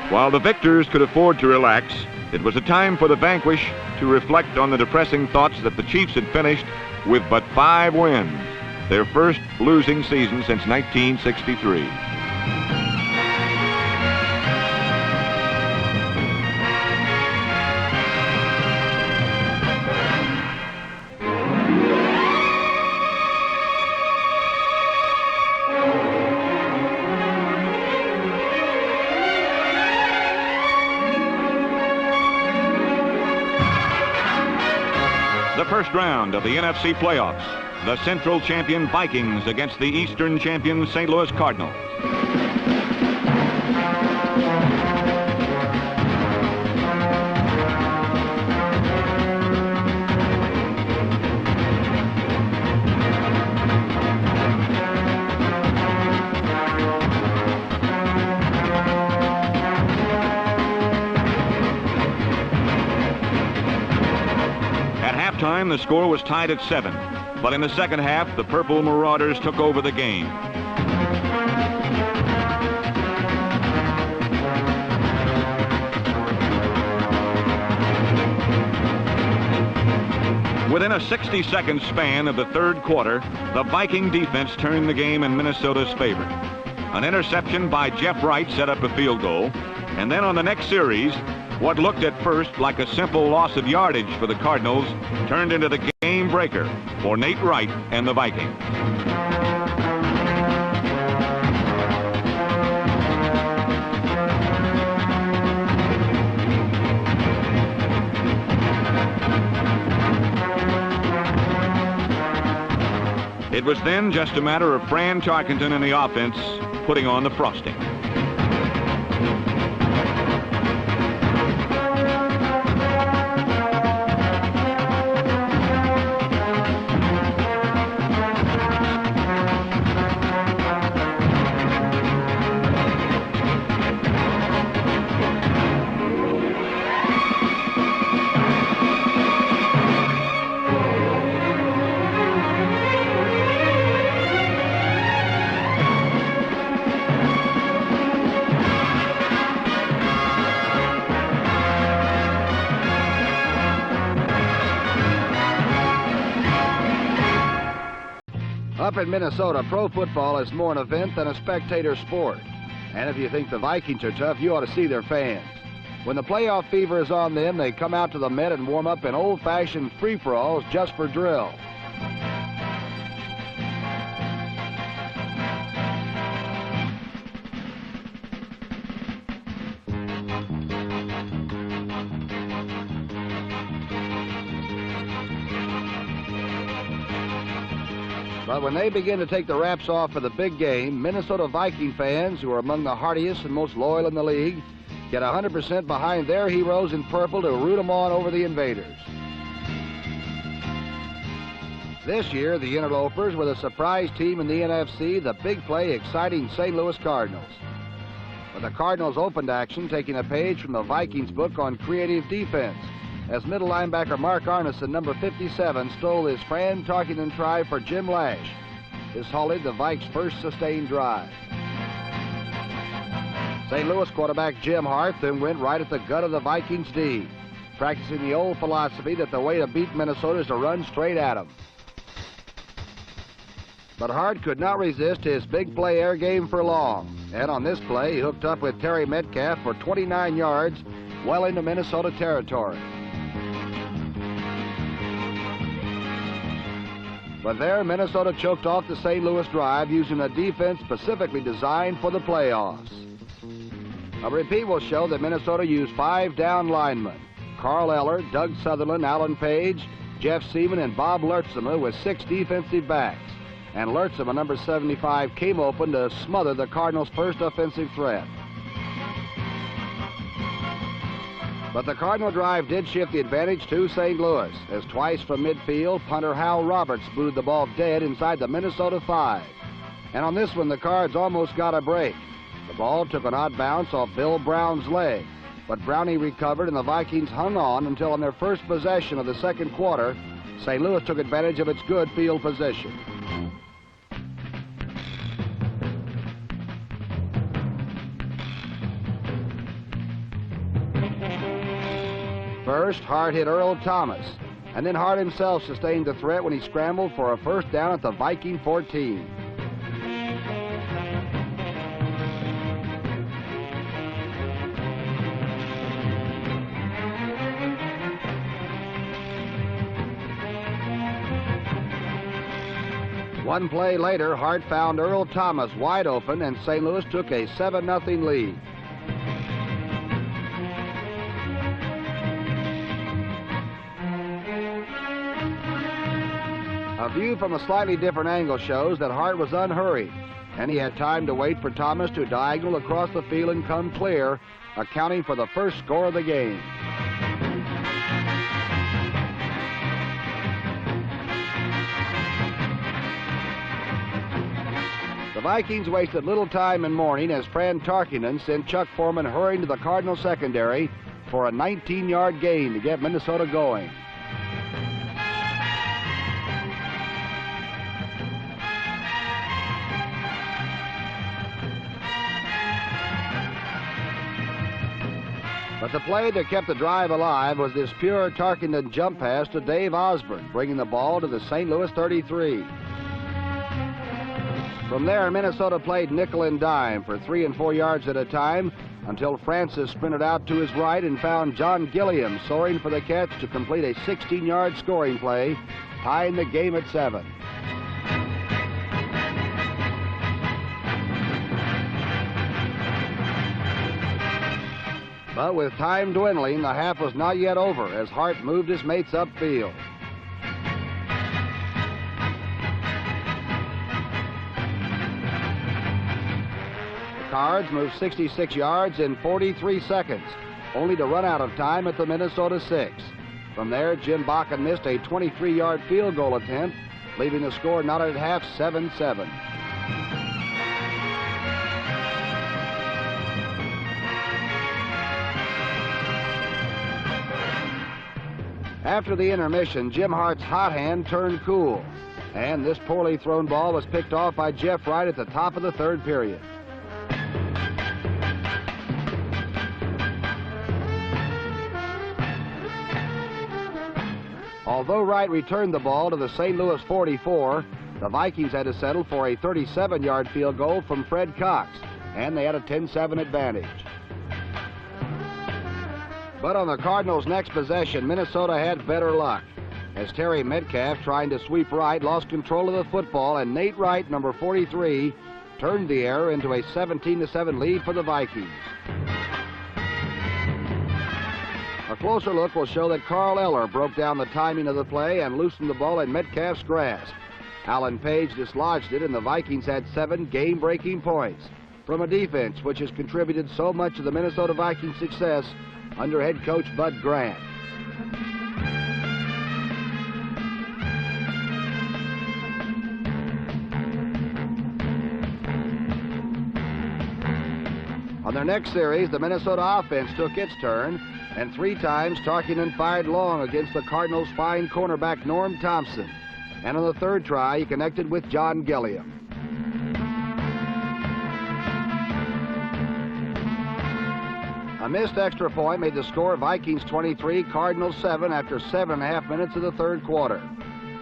While the victors could afford to relax, it was a time for the vanquished to reflect on the depressing thoughts that the Chiefs had finished with but 5 wins, their first losing season since 1963. The first round of the NFC playoffs, the Central champion Vikings against the Eastern champion St. Louis Cardinals. The score was tied at 7, but in the second half, the Purple Marauders took over the game. Within a 60-second span of the third quarter, the Viking defense turned the game in Minnesota's favor. An interception by Jeff Wright set up a field goal, and then on the next series, what looked at first like a simple loss of yardage for the Cardinals turned into the game breaker for Nate Wright and the Vikings. It was then just a matter of Fran Tarkenton and the offense putting on the frosting. Up in Minnesota, pro football is more an event than a spectator sport. And if you think the Vikings are tough, you ought to see their fans. When the playoff fever is on them, they come out to the Met and warm up in old-fashioned free-for-alls just for drill. But when they begin to take the wraps off for the big game, Minnesota Viking fans, who are among the hardiest and most loyal in the league, get 100% behind their heroes in purple to root them on over the invaders. This year, the Interlopers were the surprise team in the NFC, the big play, exciting St. Louis Cardinals. But the Cardinals opened action, taking a page from the Vikings book on creative defense, as middle linebacker Mark Arneson, number 57, stole his Fran Tarkenton try for Jim Lash. This halted the Vikes' first sustained drive. St. Louis quarterback Jim Hart then went right at the gut of the Vikings' D. practicing the old philosophy that the way to beat Minnesota is to run straight at them. But Hart could not resist his big play air game for long. And on this play, he hooked up with Terry Metcalf for 29 yards well into Minnesota territory. But there, Minnesota choked off the St. Louis drive using a defense specifically designed for the playoffs. A repeat will show that Minnesota used 5 down linemen: Carl Eller, Doug Sutherland, Alan Page, Jeff Seaman, and Bob Lertzema, with 6 defensive backs. And Lertzema, number 75, came open to smother the Cardinals' first offensive threat. But the Cardinal drive did shift the advantage to St. Louis, as twice from midfield, punter Hal Roberts booted the ball dead inside the Minnesota 5. And on this one, the Cards almost got a break. The ball took an odd bounce off Bill Brown's leg, but Brownie recovered and the Vikings hung on until on their first possession of the second quarter, St. Louis took advantage of its good field position. First, Hart hit Earl Thomas, and then Hart himself sustained the threat when he scrambled for a first down at the Viking 14. One play later, Hart found Earl Thomas wide open, and St. Louis took a 7-0 lead. A view from a slightly different angle shows that Hart was unhurried, and he had time to wait for Thomas to diagonal across the field and come clear, accounting for the first score of the game. The Vikings wasted little time in mourning as Fran Tarkenton sent Chuck Foreman hurrying to the Cardinal secondary for a 19-yard gain to get Minnesota going. But the play that kept the drive alive was this pure Tarkenton jump pass to Dave Osborne, bringing the ball to the St. Louis 33. From there, Minnesota played nickel and dime for 3 and 4 yards at a time until Francis sprinted out to his right and found John Gilliam soaring for the catch to complete a 16-yard scoring play, tying the game at 7. But with time dwindling, the half was not yet over as Hart moved his mates upfield. The Cards moved 66 yards in 43 seconds, only to run out of time at the Minnesota 6. From there, Jim Bakken missed a 23-yard field goal attempt, leaving the score not at half 7-7. After the intermission, Jim Hart's hot hand turned cool, and this poorly thrown ball was picked off by Jeff Wright at the top of the third period. Although Wright returned the ball to the St. Louis 44, the Vikings had to settle for a 37-yard field goal from Fred Cox, and they had a 10-7 advantage. But on the Cardinals' next possession, Minnesota had better luck, as Terry Metcalf, trying to sweep right, lost control of the football, and Nate Wright, number 43, turned the error into a 17-7 lead for the Vikings. A closer look will show that Carl Eller broke down the timing of the play and loosened the ball in Metcalf's grasp. Alan Page dislodged it, and the Vikings had 7 game-breaking points from a defense which has contributed so much to the Minnesota Vikings' success under head coach Bud Grant. On their next series, the Minnesota offense took its turn, and 3 times Tarkenton fired long against the Cardinals' fine cornerback Norm Thompson. And on the third try, he connected with John Gilliam. A missed extra point made the score Vikings 23, Cardinals 7 after 7.5 minutes of the third quarter.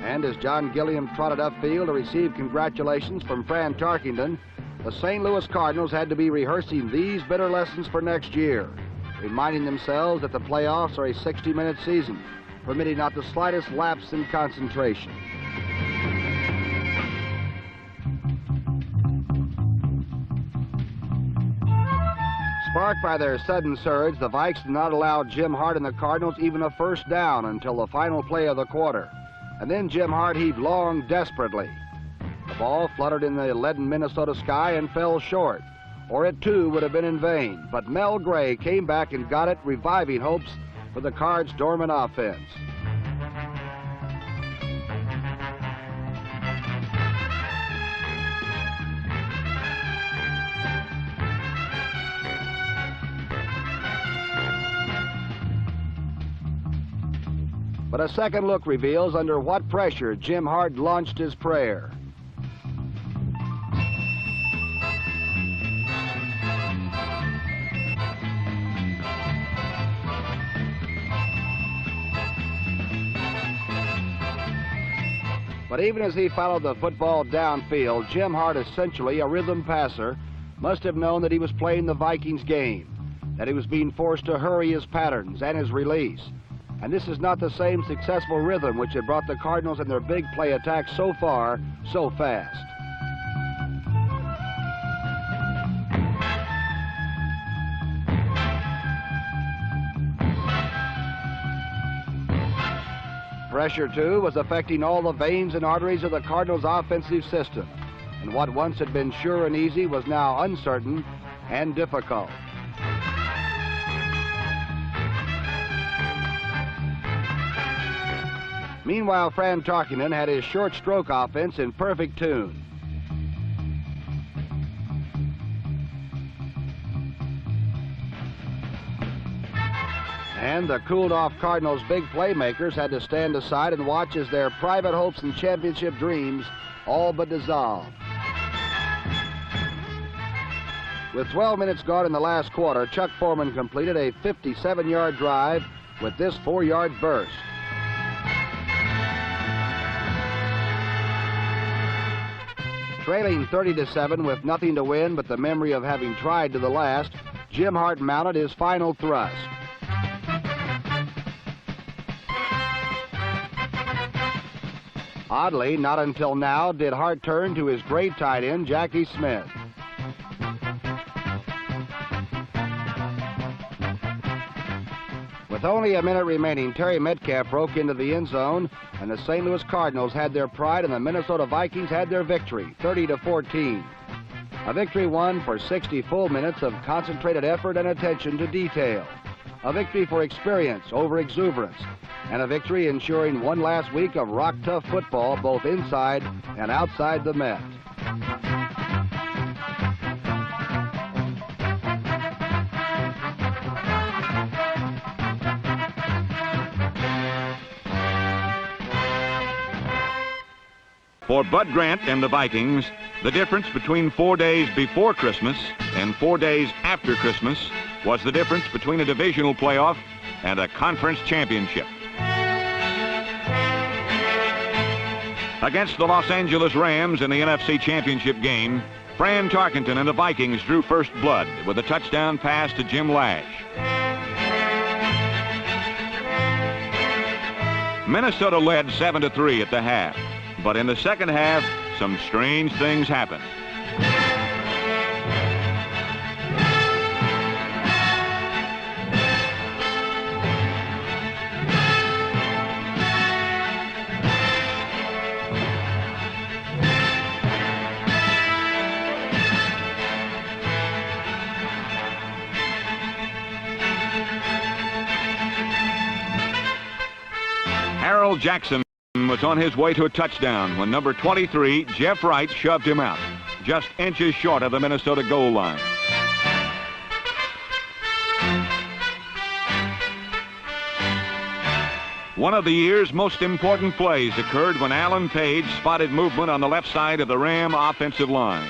And as John Gilliam trotted upfield to receive congratulations from Fran Tarkington, the St. Louis Cardinals had to be rehearsing these bitter lessons for next year, reminding themselves that the playoffs are a 60-minute season, permitting not the slightest lapse in concentration. Sparked by their sudden surge, the Vikes did not allow Jim Hart and the Cardinals even a first down until the final play of the quarter. And then Jim Hart heaved long desperately. The ball fluttered in the leaden Minnesota sky and fell short, or it too would have been in vain. But Mel Gray came back and got it, reviving hopes for the Cards' dormant offense. But a second look reveals under what pressure Jim Hart launched his prayer. But even as he followed the football downfield, Jim Hart, essentially a rhythm passer, must have known that he was playing the Vikings game, that he was being forced to hurry his patterns and his release. And this is not the same successful rhythm which had brought the Cardinals and their big play attacks so far, so fast. Pressure, too, was affecting all the veins and arteries of the Cardinals' offensive system. And what once had been sure and easy was now uncertain and difficult. Meanwhile, Fran Tarkington had his short stroke offense in perfect tune. And the cooled-off Cardinals' big playmakers had to stand aside and watch as their private hopes and championship dreams all but dissolved. With 12 minutes gone in the last quarter, Chuck Foreman completed a 57-yard drive with this 4-yard burst. Trailing 30-7 with nothing to win but the memory of having tried to the last, Jim Hart mounted his final thrust. Oddly, not until now did Hart turn to his great tight end, Jackie Smith. With only a minute remaining, Terry Metcalf broke into the end zone, and the St. Louis Cardinals had their pride and the Minnesota Vikings had their victory, 30-14. A victory won for 60 full minutes of concentrated effort and attention to detail. A victory for experience over exuberance, and a victory ensuring one last week of rock-tough football both inside and outside the Met. For Bud Grant and the Vikings, the difference between 4 days before Christmas and 4 days after Christmas was the difference between a divisional playoff and a conference championship. Against the Los Angeles Rams in the NFC Championship game, Fran Tarkington and the Vikings drew first blood with a touchdown pass to Jim Lash. Minnesota led 7-3 at the half. But in the second half, some strange things happened. Harold Jackson was on his way to a touchdown when number 23, Jeff Wright, shoved him out, just inches short of the Minnesota goal line. One of the year's most important plays occurred when Alan Page spotted movement on the left side of the Ram offensive line.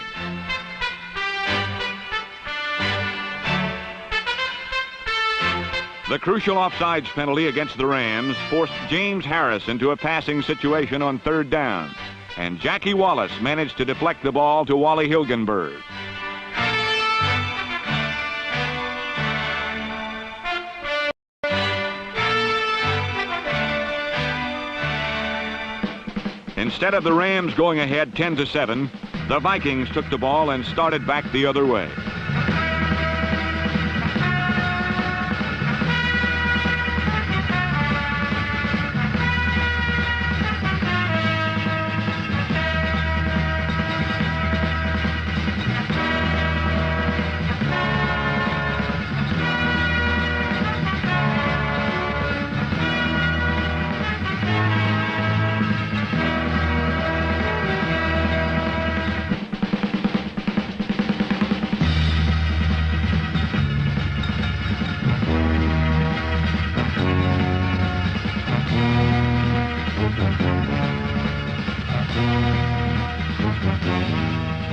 The crucial offsides penalty against the Rams forced James Harris into a passing situation on 3rd down, and Jackie Wallace managed to deflect the ball to Wally Hilgenberg. Instead of the Rams going ahead 10-7, the Vikings took the ball and started back the other way.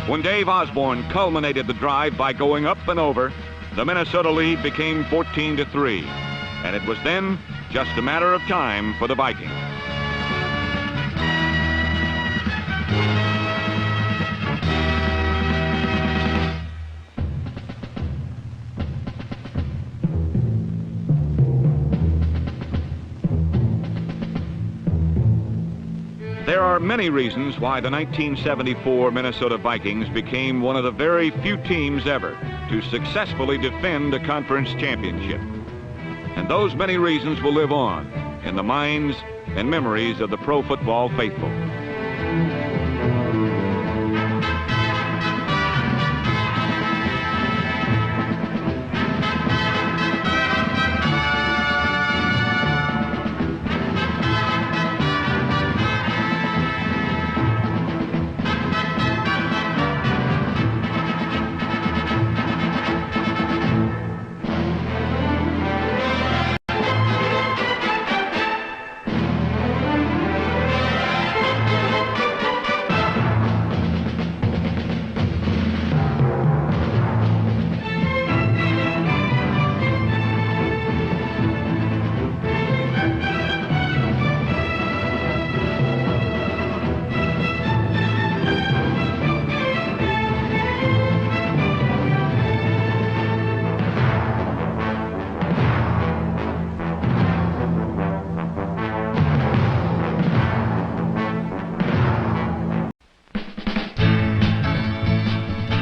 When Dave Osborne culminated the drive by going up and over, the Minnesota lead became 14-3, and it was then just a matter of time for the Vikings. There are many reasons why the 1974 Minnesota Vikings became one of the very few teams ever to successfully defend a conference championship. And those many reasons will live on in the minds and memories of the pro football faithful.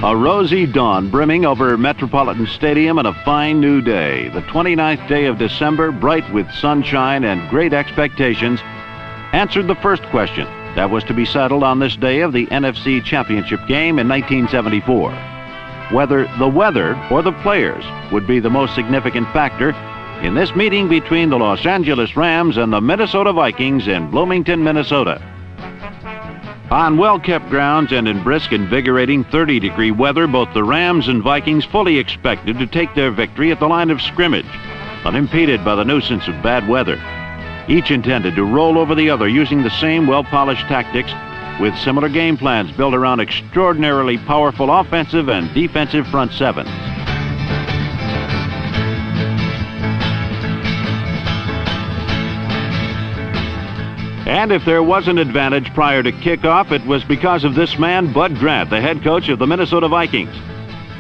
A rosy dawn brimming over Metropolitan Stadium and a fine new day. The 29th day of December, bright with sunshine and great expectations, answered the first question that was to be settled on this day of the NFC Championship game in 1974. Whether the weather or the players would be the most significant factor in this meeting between the Los Angeles Rams and the Minnesota Vikings in Bloomington, Minnesota. On well-kept grounds and in brisk, invigorating 30-degree weather, both the Rams and Vikings fully expected to take their victory at the line of scrimmage, unimpeded by the nuisance of bad weather. Each intended to roll over the other using the same well-polished tactics with similar game plans built around extraordinarily powerful offensive and defensive front sevens. And if there was an advantage prior to kickoff, it was because of this man, Bud Grant, the head coach of the Minnesota Vikings.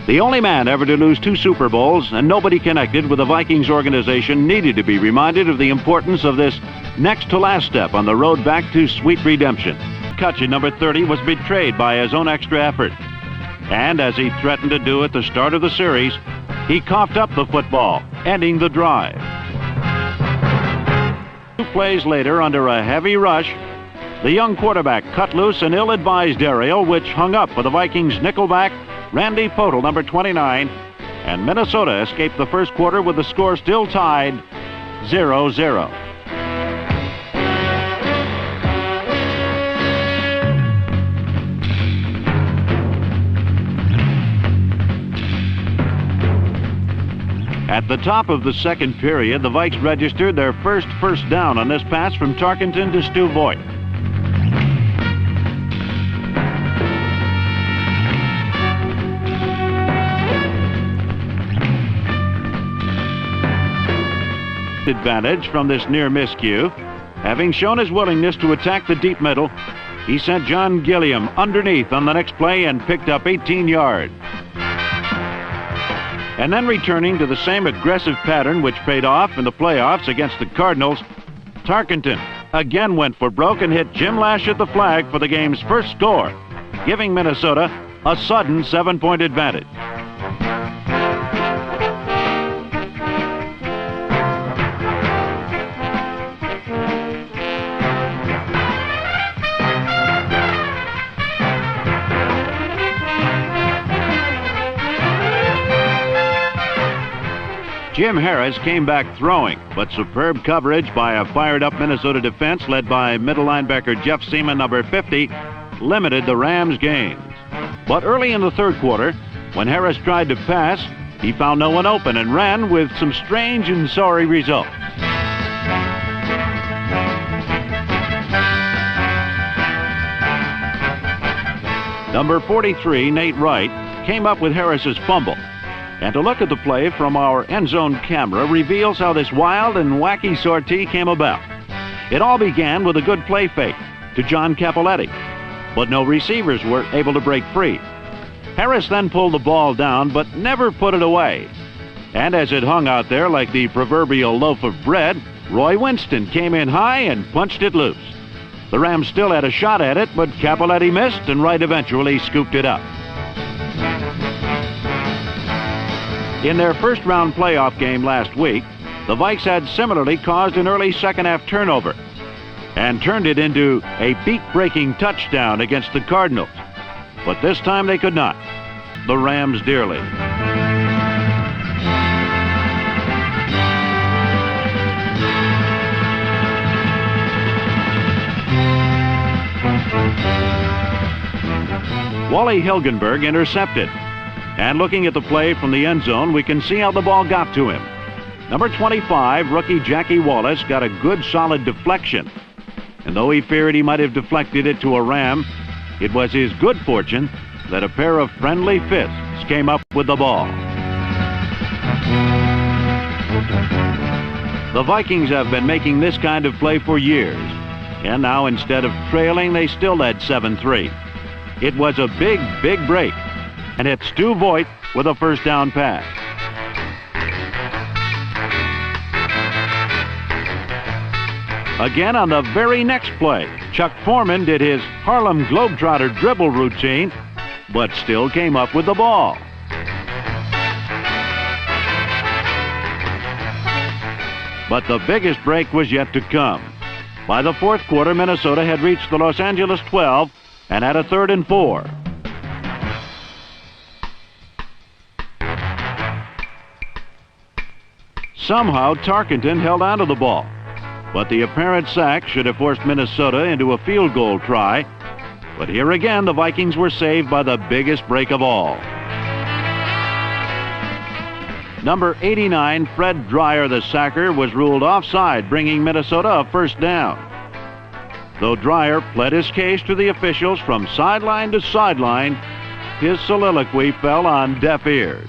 The only man ever to lose 2 Super Bowls, and nobody connected with the Vikings organization needed to be reminded of the importance of this next-to-last step on the road back to sweet redemption. Cutchin, number 30, was betrayed by his own extra effort. And as he threatened to do at the start of the series, he coughed up the football, ending the drive. 2 plays later, under a heavy rush, the young quarterback cut loose an ill-advised aerial which hung up for the Vikings nickelback, Randy Podol, number 29, and Minnesota escaped the first quarter with the score still tied 0-0. At the top of the second period, the Vikes registered their first down on this pass from Tarkenton to Stu Voigt. advantage from this near miscue. Having shown his willingness to attack the deep middle, he sent John Gilliam underneath on the next play and picked up 18 yards. And then returning to the same aggressive pattern which paid off in the playoffs against the Cardinals, Tarkenton again went for broke and hit Jim Lash at the flag for the game's first score, giving Minnesota a sudden 7-point advantage. Jim Harris came back throwing, but superb coverage by a fired-up Minnesota defense led by middle linebacker Jeff Seaman, number 50, limited the Rams' gains. But early in the third quarter, when Harris tried to pass, he found no one open and ran with some strange and sorry results. Number 43, Nate Wright, came up with Harris's fumble. And to look at the play from our end zone camera reveals how this wild and wacky sortie came about. It all began with a good play fake to John Cappelletti, but no receivers were able to break free. Harris then pulled the ball down, but never put it away. And as it hung out there like the proverbial loaf of bread, Roy Winston came in high and punched it loose. The Rams still had a shot at it, but Cappelletti missed, and Wright eventually scooped it up. In their first-round playoff game last week, the Vikes had similarly caused an early second-half turnover and turned it into a beat-breaking touchdown against the Cardinals. But this time they could not. The Rams dearly. Wally Hilgenberg intercepted. And looking at the play from the end zone, we can see how the ball got to him. Number 25, rookie Jackie Wallace, got a good solid deflection. And though he feared he might have deflected it to a Ram, it was his good fortune that a pair of friendly fists came up with the ball. The Vikings have been making this kind of play for years. And now instead of trailing, they still led 7-3. It was a big, big break. And hit Stu Voigt with a first down pass. Again on the very next play, Chuck Foreman did his Harlem Globetrotter dribble routine, but still came up with the ball. But the biggest break was yet to come. By the fourth quarter, Minnesota had reached the Los Angeles 12 and had a 3rd and 4. Somehow, Tarkenton held onto the ball, but the apparent sack should have forced Minnesota into a field goal try. But here again, the Vikings were saved by the biggest break of all. Number 89, Fred Dreyer, the sacker, was ruled offside, bringing Minnesota a first down. Though Dreyer pled his case to the officials from sideline to sideline, his soliloquy fell on deaf ears.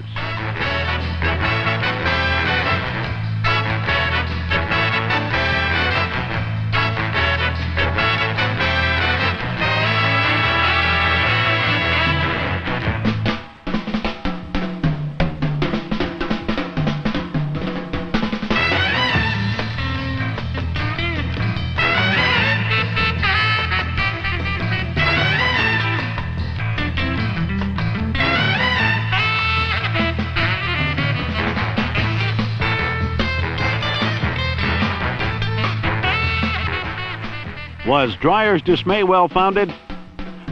Was Dreyer's dismay well-founded?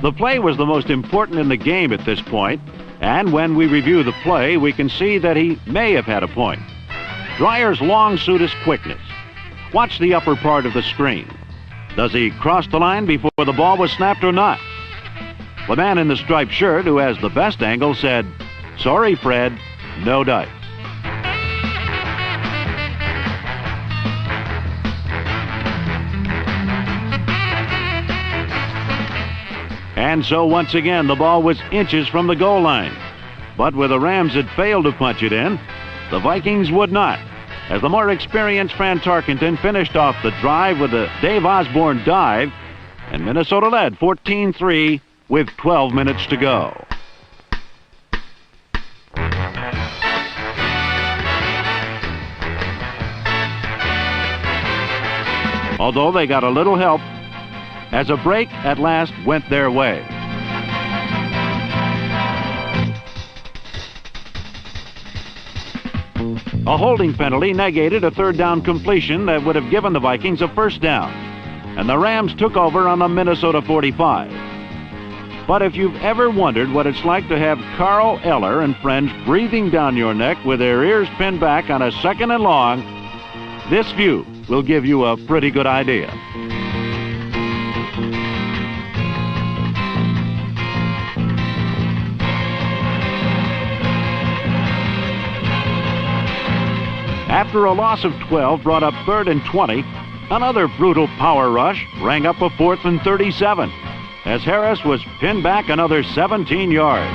The play was the most important in the game at this point, and when we review the play, we can see that he may have had a point. Dreyer's long suit is quickness. Watch the upper part of the screen. Does he cross the line before the ball was snapped or not? The man in the striped shirt, who has the best angle, said, "Sorry, Fred, no dice." And so once again, the ball was inches from the goal line. But where the Rams had failed to punch it in, the Vikings would not. as the more experienced Fran Tarkenton finished off the drive with a Dave Osborne dive, and Minnesota led 14-3 with 12 minutes to go. Although they got a little help as a break at last went their way. A holding penalty negated a third down completion that would have given the Vikings a first down, and the Rams took over on the Minnesota 45. But if you've ever wondered what it's like to have Carl Eller and friends breathing down your neck with their ears pinned back on a 2nd and long, this view will give you a pretty good idea. After a loss of 12 brought up 3rd and 20, another brutal power rush rang up a 4th and 37 as Harris was pinned back another 17 yards.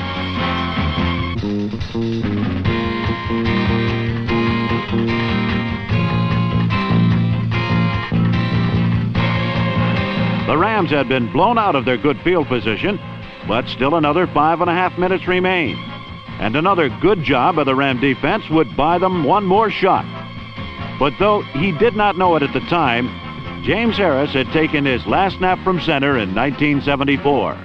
The Rams had been blown out of their good field position, but still another 5.5 minutes remained. And another good job of the Ram defense would buy them one more shot. But though he did not know it at the time, James Harris had taken his last snap from center in 1974.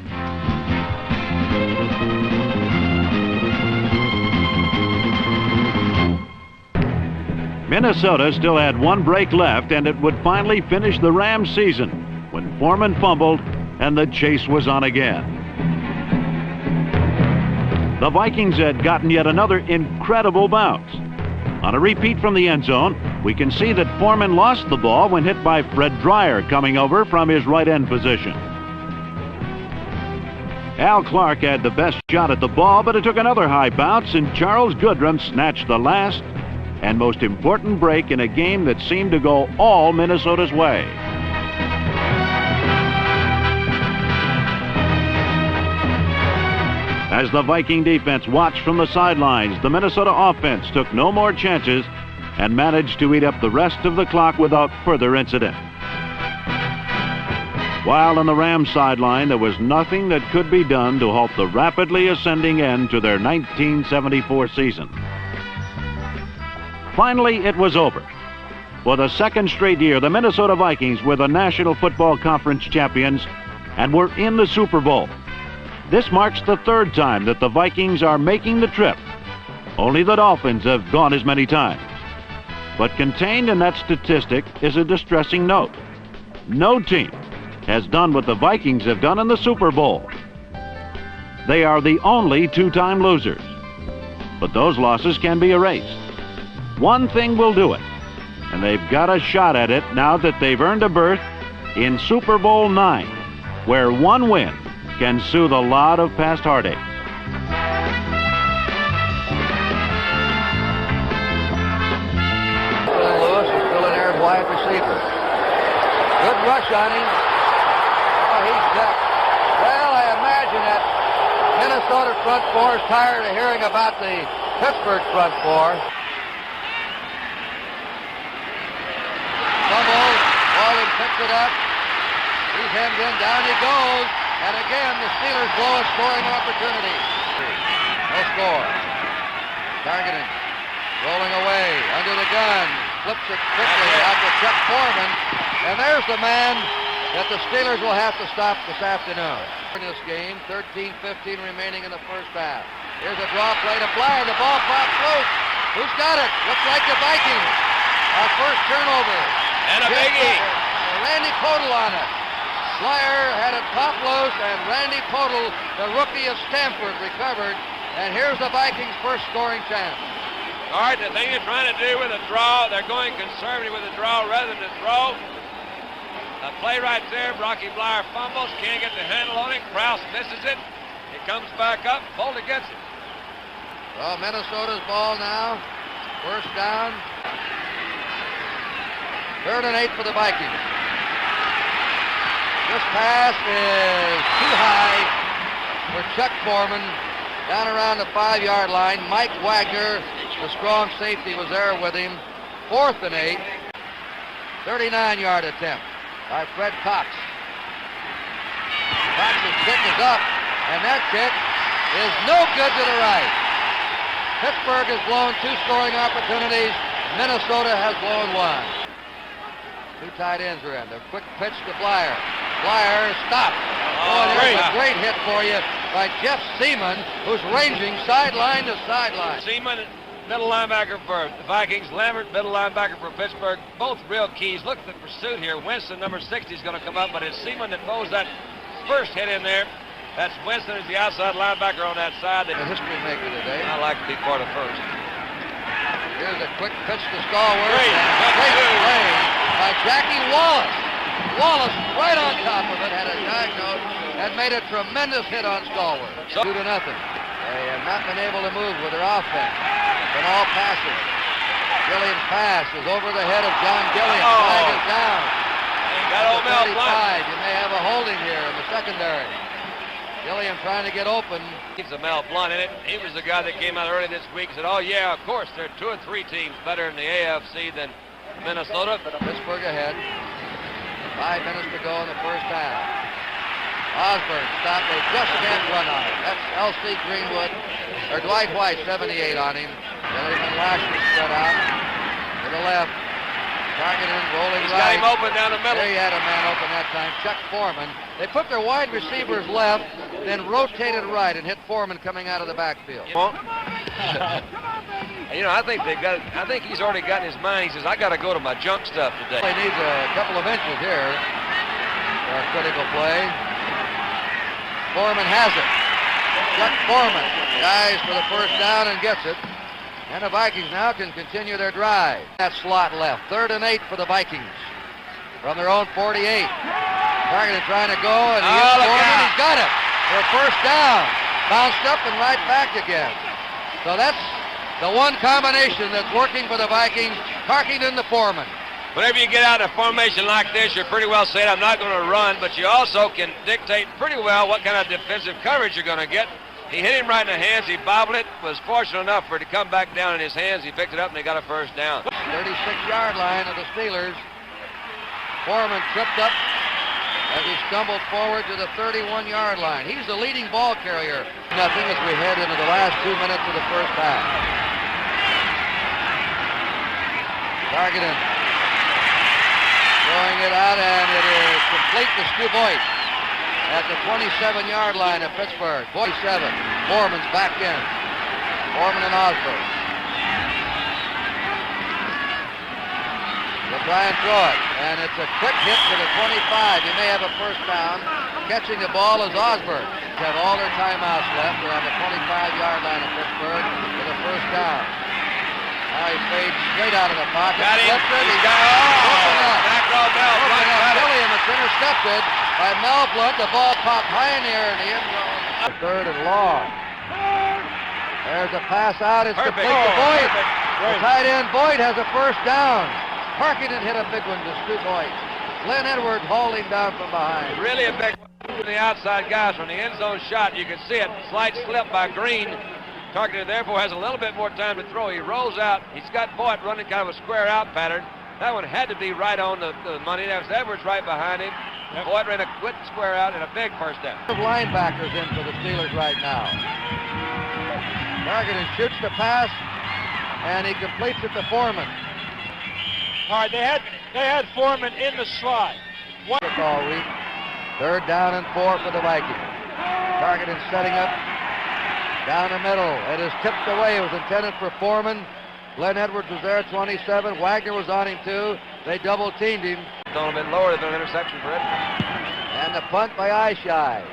Minnesota still had one break left, and it would finally finish the Rams season when Foreman fumbled and the chase was on again. The Vikings had gotten yet another incredible bounce. On a repeat from the end zone, we can see that Foreman lost the ball when hit by Fred Dreyer coming over from his right end position. Al Clark had the best shot at the ball, but it took another high bounce, and Charles Goodrum snatched the last and most important break in a game that seemed to go all Minnesota's way. As the Viking defense watched from the sidelines, the Minnesota offense took no more chances and managed to eat up the rest of the clock without further incident. While on the Rams sideline, there was nothing that could be done to halt the rapidly ascending end to their 1974 season. Finally, it was over. For the 2nd straight year, the Minnesota Vikings were the National Football Conference champions and were in the Super Bowl. This marks the 3rd time that the Vikings are making the trip. Only the Dolphins have gone as many times. But contained in that statistic is a distressing note. No team has done what the Vikings have done in the Super Bowl. They are the only 2-time losers. But those losses can be erased. One thing will do it, and they've got a shot at it now that they've earned a berth in Super Bowl IX, where one win can soothe a lot of past heartaches. Lewis is still in there as wide receiver. Good rush on him. Oh, he's ducked. Well, I imagine that Minnesota front four is tired of hearing about the Pittsburgh front four. Fumble. Walden picks it up. He's hemmed in. Down he goes. And again, the Steelers blow a scoring opportunity. No score. Targeting. Rolling away. Under the gun. Flips it quickly out to Chuck Foreman. And there's the man that the Steelers will have to stop this afternoon. In this game, 13-15 remaining in the first half. Here's a draw play to Flyer. The ball pops loose. Who's got it? Looks like the Vikings. Our first turnover. And a biggie. Randy Podal on it. Flyer had it top loose, and Randy Podal, the rookie of Stanford, recovered. And here's the Vikings' first scoring chance. All right, the thing you're trying to do with a draw, they're going conservative with a draw rather than throw. A play right there, Brocky Flyer fumbles, can't get the handle on it. Krause misses it. It comes back up, Bolden gets it. Well, Minnesota's ball now. First down. 3rd and 8 for the Vikings. This pass is too high for Chuck Foreman. Down around the 5-yard line. Mike Wagner, the strong safety, was there with him. 4th and 8. 39-yard attempt by Fred Cox. Cox's kick is up, and that kick is no good to the right. Pittsburgh has blown 2 scoring opportunities. Minnesota has blown 1. 2 tight ends are in. The quick pitch to Blyer. Blyer stopped. Oh, there's a great hit for you by Jeff Seaman, who's ranging sideline to sideline. Seaman, middle linebacker for the Vikings. Lambert, middle linebacker for Pittsburgh. Both real keys. Look at the pursuit here. Winston, number 60, is going to come up, but it's Seaman that throws that first hit in there. That's Winston is the outside linebacker on that side. The history maker today. I like to be part of first. Here's a quick pitch to Stallworth. Great play by Jackie Wallace. Wallace right on top of it, had a diagnose, and made a tremendous hit on Stallworth. 2-0. They have not been able to move with their offense. Been all passes. Gilliam's pass is over the head of John Gilliam. Flag is down. Got old Mel Blunt. You may have a holding here in the secondary. Gilliam trying to get open. He's a Mel Blunt in it. He was the guy that came out early this week and said, oh yeah, of course, there are 2 or 3 teams better in the AFC than Minnesota. Pittsburgh ahead. 5 minutes to go in the first half. Osborne stopped. They just can't run on it. That's L.C. Greenwood, or Dwight White, 78 on him. Gilliam and Lashley spread out to the left. Targeting, rolling He's right. got him open down the middle. There you had a man open that time, Chuck Foreman. They put their wide receivers left, then rotated right and hit Foreman coming out of the backfield. You know, I think he's already got in his mind. He says, I got to go to my junk stuff today. He needs a couple of inches here for a critical play. Foreman has it. Chuck Foreman dives for the first down and gets it. And the Vikings now can continue their drive. That slot left. 3rd and 8 for the Vikings. From their own 48. Targeted trying to go, and he hits Foreman. He's got it for a first down. Bounced up and right back again. So that's the one combination that's working for the Vikings. Tarkington to Foreman. Whenever you get out in a formation like this, you're pretty well said, I'm not going to run, but you also can dictate pretty well what kind of defensive coverage you're going to get. He hit him right in the hands. He bobbled it. Was fortunate enough for it to come back down in his hands. He picked it up, and they got a first down. 36-yard line of the Steelers. Foreman tripped up as he stumbled forward to the 31-yard line. He's the leading ball carrier. Nothing as we head into the last 2 minutes of the first half. Targeted. Throwing it out, and it is complete to Stu Boyd at the 27-yard line of Pittsburgh. 47. Foreman's back in. Foreman and Osborne. They'll try and throw it, and it's a quick hit to the 25. You may have a first down. Catching the ball is Osborne. They have all their timeouts left. They're on the 25-yard line of Pittsburgh for the first down. Now he fades straight out of the pocket. Got him. He's got Gilliam. It's intercepted by Mel Blunt. The ball popped high in the air in the end zone. 3rd and long. There's a pass out. It's complete to Boyd. The tight end Boyd has a first down. Tarkington hit a big one to Stu Boyd. Glenn Edwards hauled him down from behind. Really a big one from the outside guys. From the end zone shot, you can see it. Slight slip by Green. Tarkington therefore has a little bit more time to throw. He rolls out. He's got Boyd running kind of a square out pattern. That one had to be right on the money. There's Edwards right behind him. Yep. Boyd ran a quick square out and a big first down. Linebackers in for the Steelers right now. Tarkington shoots the pass, and he completes it to Foreman. All right, they had Foreman in the slot. All week. 3rd down and 4 for the Vikings. Tarkington setting up down the middle. It is tipped away. It was intended for Foreman. Glenn Edwards was there, 27. Wagner was on him too. They double teamed him. A bit lower than an interception for Edwards. And the punt by Eyeshide.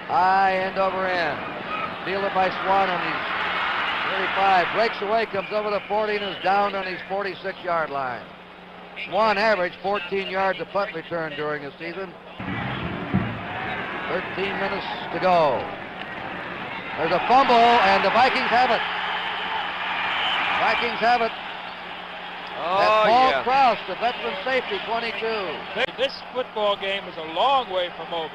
High end over end. Fielded by Swan on his 35. Breaks away, comes over the 40 and is down on his 46-yard line. Swan averaged 14 yards a punt return during the season. 13 minutes to go. There's a fumble, and the Vikings have it. Vikings have it. Oh, Paul yeah. Krause, the veteran safety, 22. This football game is a long way from over.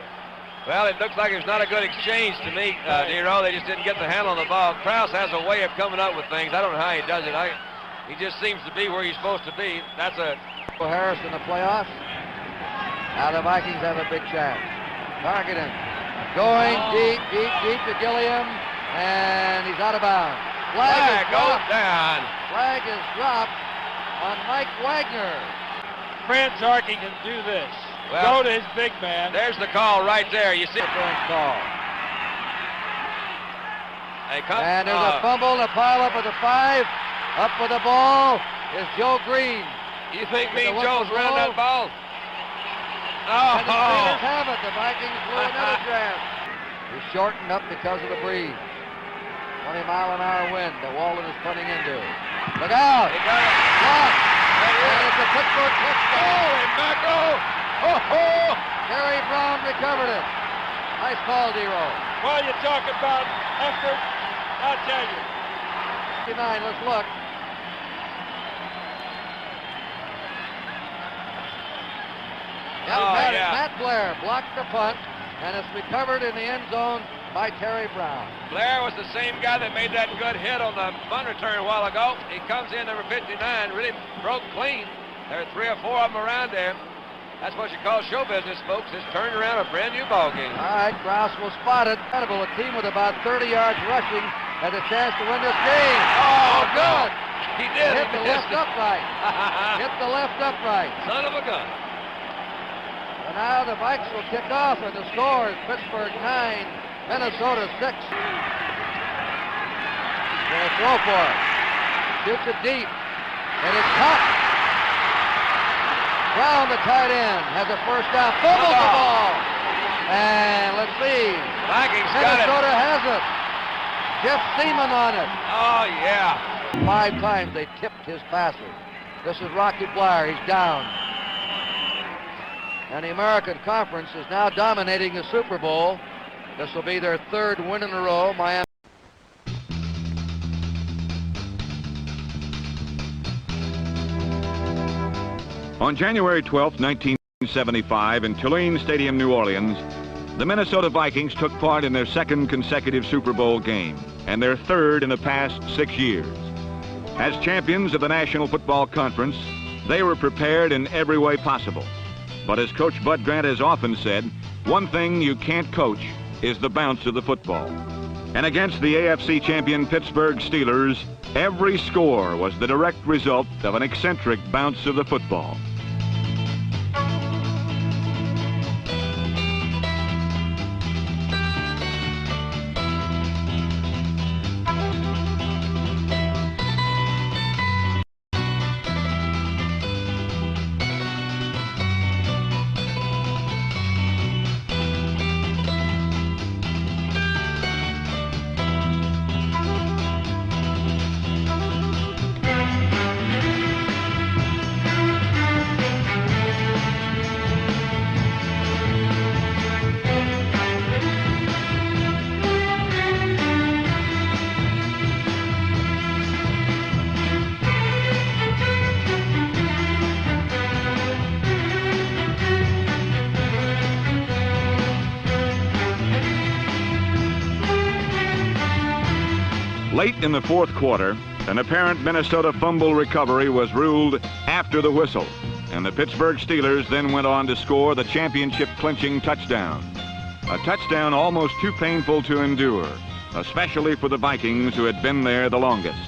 Well, it looks like it's not a good exchange to me, Nero. They just didn't get the handle on the ball. Krause has a way of coming up with things. I don't know how he does it. He just seems to be where he's supposed to be. That's a... Harris in the playoffs. Now the Vikings have a big chance. Targeting. Going deep to Gilliam. And he's out of bounds. Flag goes down. Flag is dropped on Mike Wagner. Fran Tarkenton can do this. Well, go to his big man. There's the call right there. You see? Call. And there's a fumble, a pile up at the 5. Up with the ball is Joe Green. You think Mean Joe's running that ball? And the Steelers have it. The Vikings blew another chance. He's shortened up because of the breeze. 20-mile-an-hour wind that Walden is putting into. Look out! He got it. Blocked. And it's a Pittsburgh touchdown. Holy mackerel! Oh! Terry Brown recovered it. Nice call, D-Roll. While you talk about effort, I'll tell you. 59, let's look. Matt Blair blocked the punt, and it's recovered in the end zone by Terry Brown. Blair was the same guy that made that good hit on the punt return a while ago. He comes in, number 59, really broke clean. There are 3 or 4 of them around him. That's what you call show business, folks. It's turned around a brand new ball game. All right, Grouse was spotted. A team with about 30 yards rushing had a chance to win this game. Oh, good. He did. Hit the left upright. Hit the left upright. Son of a gun. And now the Vikes will kick off, and the score is Pittsburgh 9, Minnesota 6. Gonna throw for it. Shoots it deep. And it's caught. Brown, the tight end, has a first down. Fumbles the ball. And let's see. Vikings got it. Minnesota has it. Jeff Seaman on it. Oh, yeah. 5 times they tipped his passes. This is Rocky Blair. He's down. And the American Conference is now dominating the Super Bowl. This will be their 3rd win in a row. Miami. On January 12, 1975, in Tulane Stadium, New Orleans, the Minnesota Vikings took part in their 2nd consecutive Super Bowl game and their 3rd in the past 6 years. As champions of the National Football Conference, they were prepared in every way possible. But as Coach Bud Grant has often said, one thing you can't coach is the bounce of the football. And against the AFC champion Pittsburgh Steelers, every score was the direct result of an eccentric bounce of the football. Late in the 4th quarter, an apparent Minnesota fumble recovery was ruled after the whistle, and the Pittsburgh Steelers then went on to score the championship-clinching touchdown. A touchdown almost too painful to endure, especially for the Vikings who had been there the longest.